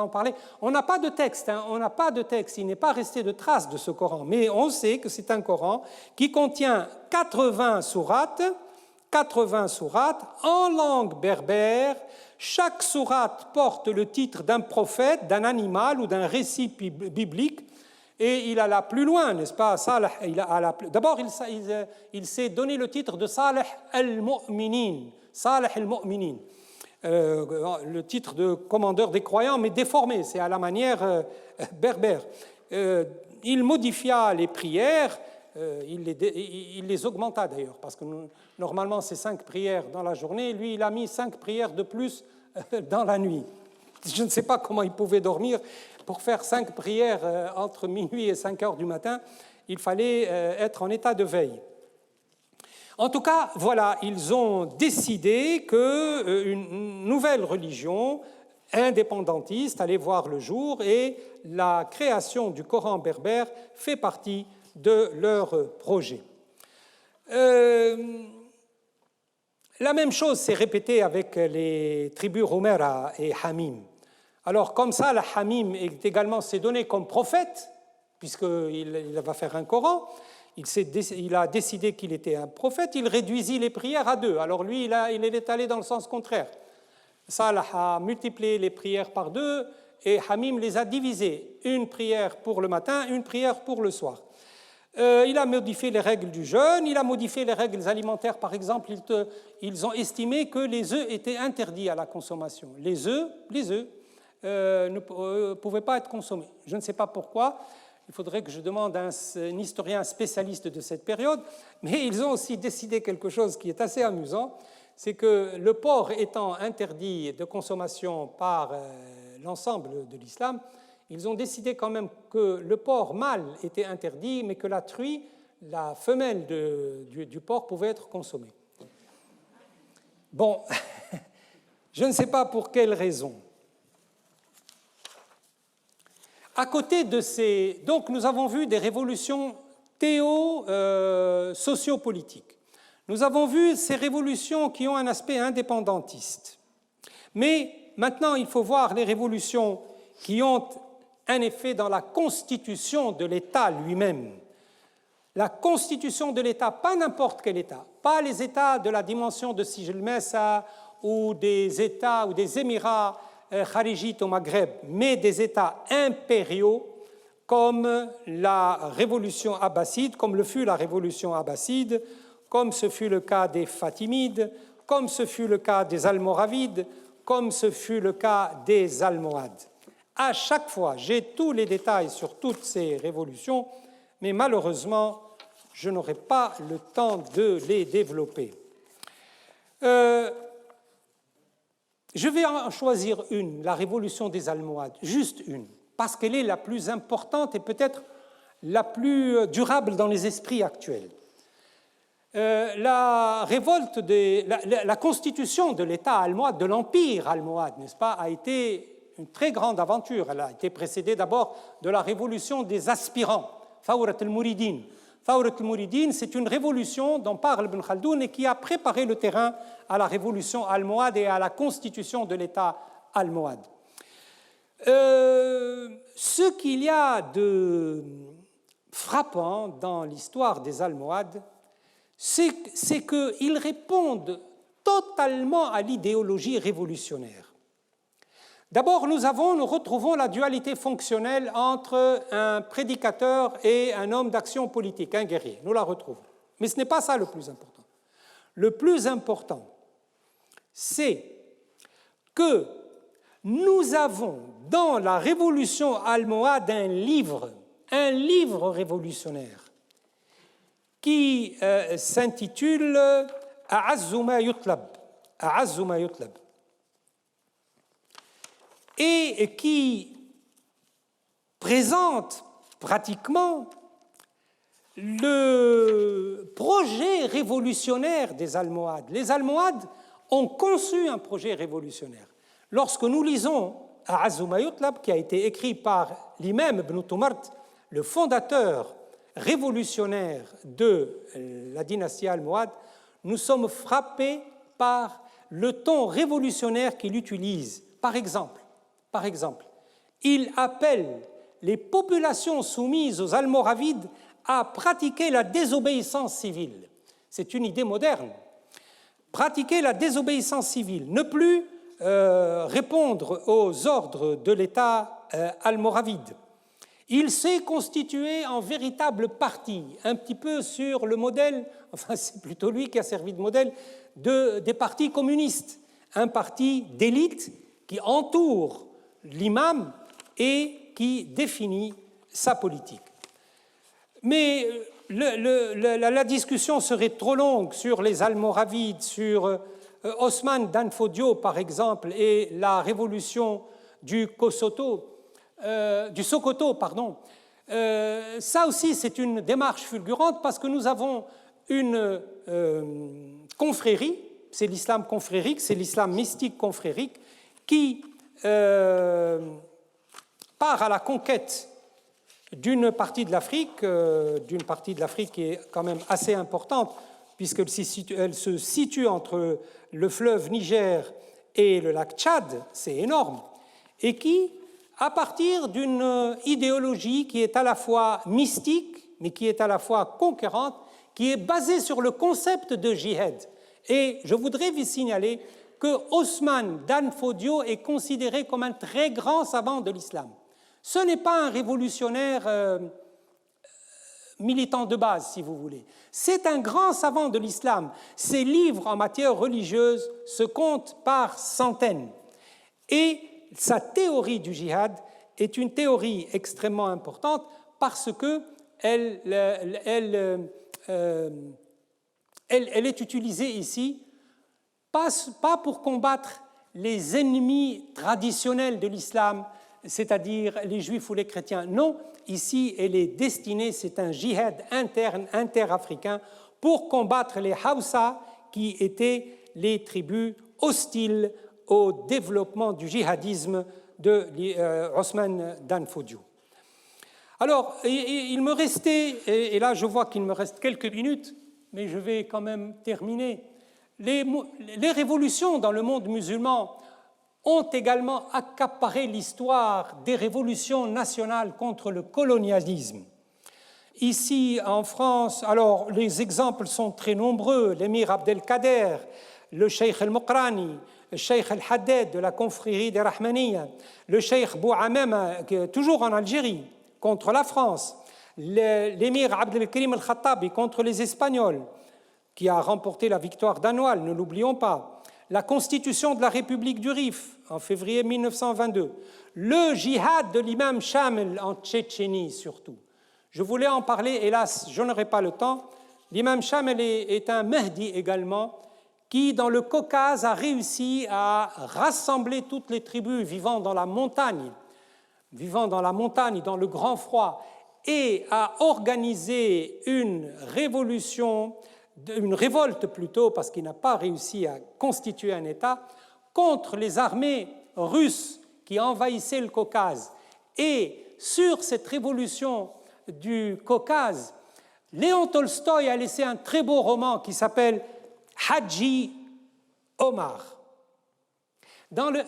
parlaient. On n'a pas de texte, on n'a pas de texte, il n'est pas resté de traces de ce Coran, mais on sait que c'est un Coran qui contient 80 sourates en langue berbère. Chaque sourate porte le titre d'un prophète, d'un animal ou d'un récit biblique. Et il alla plus loin, n'est-ce pas? D'abord, il s'est donné le titre de Salih al-Mu'minin, le titre de commandeur des croyants, mais déformé, c'est à la manière berbère. Il modifia les prières, il les augmenta d'ailleurs, parce que normalement c'est 5 prières dans la journée, lui il a mis 5 prières de plus dans la nuit. Je ne sais pas comment il pouvait dormir. Pour faire 5 prières entre minuit et 5 heures du matin, il fallait être en état de veille. En tout cas, voilà, ils ont décidé qu'une nouvelle religion indépendantiste allait voir le jour et la création du Coran berbère fait partie de leur projet. La même chose s'est répétée avec les tribus Roumera et Hamim. Alors, comme ça, la Hamim est également s'est donné comme prophète, puisqu'il va faire un Coran. il a décidé qu'il était un prophète, il réduisit les prières à 2. Alors lui, il est allé dans le sens contraire. Salih a multiplié les prières par 2 et Hamim les a divisées. Une prière pour le matin, une prière pour le soir. Il a modifié les règles du jeûne, il a modifié les règles alimentaires. Par exemple, ils ont estimé que les œufs étaient interdits à la consommation. Les œufs ne pouvaient pas être consommés. Je ne sais pas pourquoi. Il faudrait que je demande à un historien spécialiste de cette période, mais ils ont aussi décidé quelque chose qui est assez amusant, c'est que le porc étant interdit de consommation par l'ensemble de l'islam, ils ont décidé quand même que le porc mâle était interdit, mais que la truie, la femelle du porc, pouvait être consommée. Bon, je ne sais pas pour quelle raison. À côté de ces... Donc, nous avons vu des révolutions sociopolitiques. Nous avons vu ces révolutions qui ont un aspect indépendantiste. Mais maintenant, il faut voir les révolutions qui ont un effet dans la constitution de l'État lui-même. La constitution de l'État, pas n'importe quel État, pas les États de la dimension de Sijil Messa ou des États ou des Émirats kharijites au Maghreb, mais des États impériaux comme la révolution abbasside, comme le fut la révolution abbasside, comme ce fut le cas des Fatimides, comme ce fut le cas des Almoravides, comme ce fut le cas des Almohades. À chaque fois, j'ai tous les détails sur toutes ces révolutions, mais malheureusement, je n'aurai pas le temps de les développer. Je vais en choisir une, la révolution des Almohades, juste une, parce qu'elle est la plus importante et peut-être la plus durable dans les esprits actuels. La constitution de l'État almohade, de l'empire almohade, n'est-ce pas, a été une très grande aventure. Elle a été précédée d'abord de la révolution des aspirants, Fawrat al-Mouridine. Fawrat al-Mouridine, c'est une révolution dont parle Ibn Khaldoun et qui a préparé le terrain à la révolution almohade et à la constitution de l'État almohade. Ce qu'il y a de frappant dans l'histoire des Almohades, c'est qu'ils répondent totalement à l'idéologie révolutionnaire. D'abord, nous retrouvons la dualité fonctionnelle entre un prédicateur et un homme d'action politique, un guerrier. Nous la retrouvons. Mais ce n'est pas ça le plus important. Le plus important, c'est que nous avons dans la révolution almohade un livre révolutionnaire qui s'intitule « A'azzu ma yutlab » et qui présente pratiquement le projet révolutionnaire des Almohades. Les Almohades ont conçu un projet révolutionnaire. Lorsque nous lisons A'azzu ma yutlab, qui a été écrit par l'imam Ibn Tumart, le fondateur révolutionnaire de la dynastie almohade, nous sommes frappés par le ton révolutionnaire qu'il utilise. Par exemple, il appelle les populations soumises aux Almoravides à pratiquer la désobéissance civile. C'est une idée moderne. Pratiquer la désobéissance civile, ne plus répondre aux ordres de l'État almoravide. Il s'est constitué en véritable parti, un petit peu sur le modèle, enfin c'est plutôt lui qui a servi de modèle, des partis communistes, un parti d'élite qui entoure l'imam et qui définit sa politique. Mais la discussion serait trop longue sur les Almoravides, sur Osman Danfodio par exemple, et la révolution du Sokoto. Ça aussi, c'est une démarche fulgurante parce que nous avons une confrérie, c'est l'islam confrérique, c'est l'islam mystique confrérique, qui part à la conquête d'une partie de l'Afrique qui est quand même assez importante, puisqu'elle se situe entre le fleuve Niger et le lac Tchad, c'est énorme, et qui, à partir d'une idéologie qui est à la fois mystique mais qui est à la fois conquérante, qui est basée sur le concept de jihad. Et je voudrais vous signaler que Ousmane Dan Fodio est considéré comme un très grand savant de l'islam. Ce n'est pas un révolutionnaire militant de base, si vous voulez. C'est un grand savant de l'islam. Ses livres en matière religieuse se comptent par centaines. Et sa théorie du djihad est une théorie extrêmement importante parce qu'elle est utilisée ici pas pour combattre les ennemis traditionnels de l'islam, c'est-à-dire les juifs ou les chrétiens. Non, ici, elle est destinée, c'est un djihad interne, interafricain, pour combattre les Hausa, qui étaient les tribus hostiles au développement du djihadisme de Ousmane Dan Fodio. Alors, il me restait, et là je vois qu'il me reste quelques minutes, mais je vais quand même terminer. Les révolutions dans le monde musulman ont également accaparé l'histoire des révolutions nationales contre le colonialisme. Ici, en France, alors les exemples sont très nombreux. L'émir Abdelkader, le cheikh El-Mokrani, le cheikh El-Haddad de la confrérie des Rahmaniya, le cheikh Bouhamem, toujours en Algérie, contre la France, l'émir Abdelkrim El-Khattabi contre les Espagnols, qui a remporté la victoire d'Anoual, ne l'oublions pas, la constitution de la République du Rif en février 1922, le djihad de l'imam Shamil en Tchétchénie surtout. Je voulais en parler, hélas, je n'aurai pas le temps. L'imam Shamil est un Mahdi également, qui dans le Caucase a réussi à rassembler toutes les tribus vivant dans la montagne, dans le grand froid, et à organiser une révolte plutôt, parce qu'il n'a pas réussi à constituer un État, contre les armées russes qui envahissaient le Caucase. Et sur cette révolution du Caucase, Léon Tolstoï a laissé un très beau roman qui s'appelle Hadji Omar.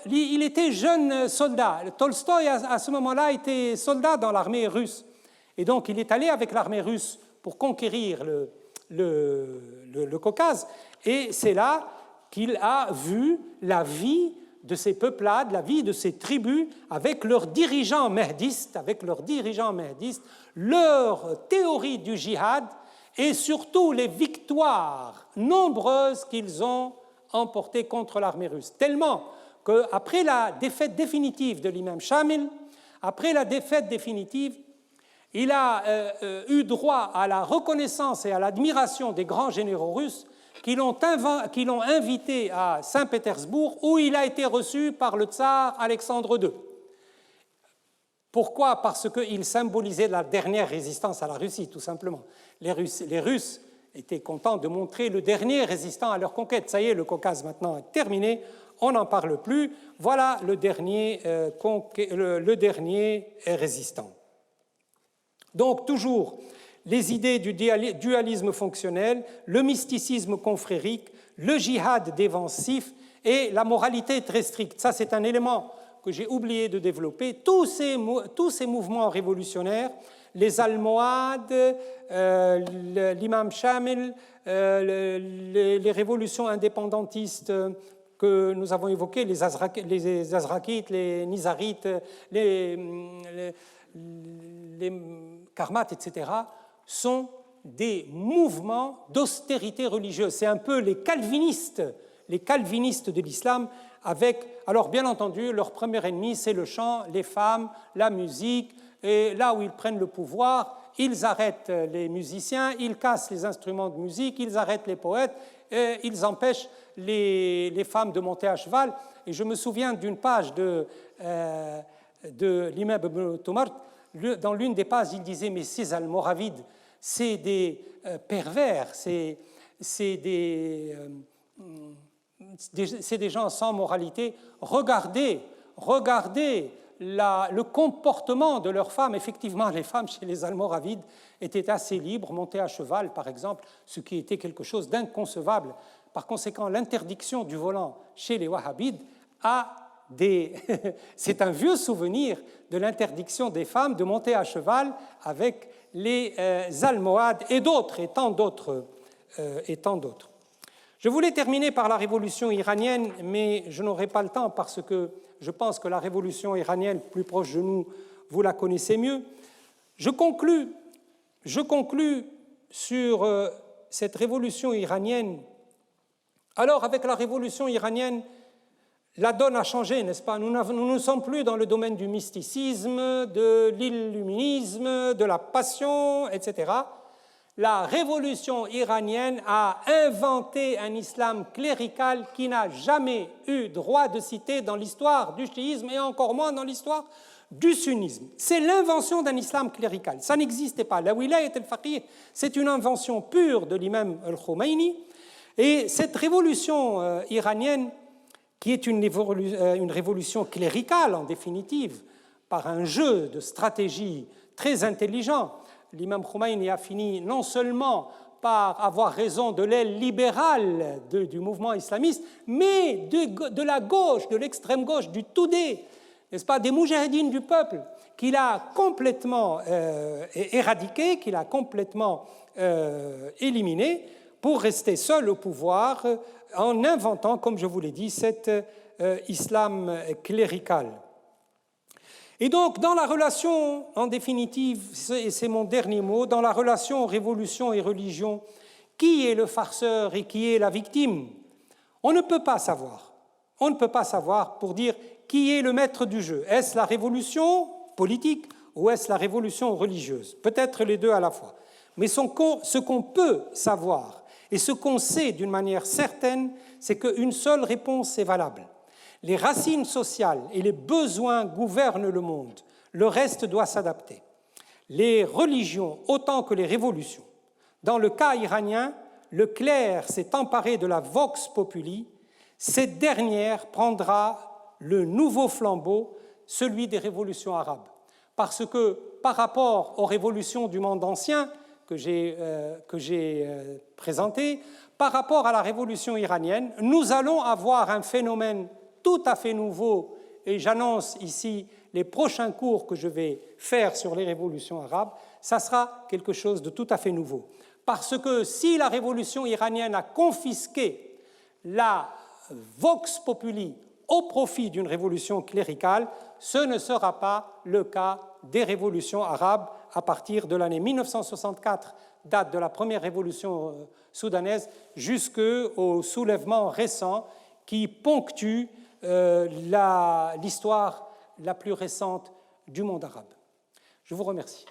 Il était jeune soldat. Tolstoï, à ce moment-là, était soldat dans l'armée russe. Et donc, il est allé avec l'armée russe pour conquérir le Caucase. Et c'est là qu'il a vu la vie de ces peuplades, la vie de ces tribus, avec leurs dirigeants mahdistes, leur théorie du djihad et surtout les victoires nombreuses qu'ils ont emportées contre l'armée russe. Tellement qu'après la défaite définitive de l'imam Shamil, il a eu droit à la reconnaissance et à l'admiration des grands généraux russes qui l'ont invité à Saint-Pétersbourg, où il a été reçu par le tsar Alexandre II. Pourquoi ? Parce qu'il symbolisait la dernière résistance à la Russie, tout simplement. Les Russes étaient contents de montrer le dernier résistant à leur conquête. Ça y est, le Caucase maintenant est terminé, on n'en parle plus. Voilà le dernier résistant. Donc, toujours les idées du dualisme fonctionnel, le mysticisme confrérique, le djihad défensif et la moralité très stricte. Ça, c'est un élément que j'ai oublié de développer. Tous ces mouvements révolutionnaires, les Almohades, l'imam Shamil, les révolutions indépendantistes que nous avons évoquées, les Azrakites, les Nizarites, les Karmates, etc., sont des mouvements d'austérité religieuse. C'est un peu les calvinistes de l'islam, avec, alors bien entendu, leur premier ennemi, c'est le chant, les femmes, la musique, et là où ils prennent le pouvoir, ils arrêtent les musiciens, ils cassent les instruments de musique, ils arrêtent les poètes, et ils empêchent les femmes de monter à cheval. Et je me souviens d'une page de l'imam Ibn Tomart. Dans l'une des pages, il disait « Mais ces Almoravides, c'est des pervers, c'est des gens sans moralité. Regardez le comportement de leurs femmes. » Effectivement, les femmes chez les Almoravides étaient assez libres, montaient à cheval, par exemple, ce qui était quelque chose d'inconcevable. Par conséquent, l'interdiction du volant chez les Wahhabides c'est un vieux souvenir de l'interdiction des femmes de monter à cheval avec les Almohades et d'autres, et tant d'autres. Je voulais terminer par la révolution iranienne, mais je n'aurai pas le temps parce que je pense que la révolution iranienne, plus proche de nous, vous la connaissez mieux. Je conclus sur cette révolution iranienne. Alors, avec la révolution iranienne, la donne a changé, n'est-ce pas? Nous ne sommes plus dans le domaine du mysticisme, de l'illuminisme, de la passion, etc. La révolution iranienne a inventé un islam clérical qui n'a jamais eu droit de citer dans l'histoire du chiisme et encore moins dans l'histoire du sunnisme. C'est l'invention d'un islam clérical. Ça n'existait pas. La wilayat al-faqih, c'est une invention pure de l'imam al-Khomeini. Et cette révolution iranienne, qui est une révolution cléricale en définitive, par un jeu de stratégie très intelligent, l'imam Khomeini a fini non seulement par avoir raison de l'aile libérale du mouvement islamiste, mais de la gauche, de l'extrême gauche, du Toudé, n'est-ce pas, des moujahidines du peuple, qu'il a complètement éradiqué, qu'il a complètement éliminé, pour rester seul au pouvoir en inventant, comme je vous l'ai dit, cet islam clérical. Et donc, dans la relation, en définitive, et c'est mon dernier mot, dans la relation révolution et religion, qui est le farceur et qui est la victime? On ne peut pas savoir. On ne peut pas savoir pour dire qui est le maître du jeu. Est-ce la révolution politique ou est-ce la révolution religieuse? Peut-être les deux à la fois. Mais ce qu'on peut savoir et ce qu'on sait d'une manière certaine, c'est qu'une seule réponse est valable. Les racines sociales et les besoins gouvernent le monde. Le reste doit s'adapter. Les religions autant que les révolutions. Dans le cas iranien, le clerc s'est emparé de la vox populi. Cette dernière prendra le nouveau flambeau, celui des révolutions arabes. Parce que par rapport aux révolutions du monde ancien que j'ai présentées, par rapport à la révolution iranienne, nous allons avoir un phénomène tout à fait nouveau, et j'annonce ici les prochains cours que je vais faire sur les révolutions arabes, ça sera quelque chose de tout à fait nouveau. Parce que si la révolution iranienne a confisqué la vox populi au profit d'une révolution cléricale, ce ne sera pas le cas des révolutions arabes à partir de l'année 1964, date de la première révolution soudanaise, jusqu'au soulèvement récent qui ponctue l'histoire la plus récente du monde arabe. Je vous remercie.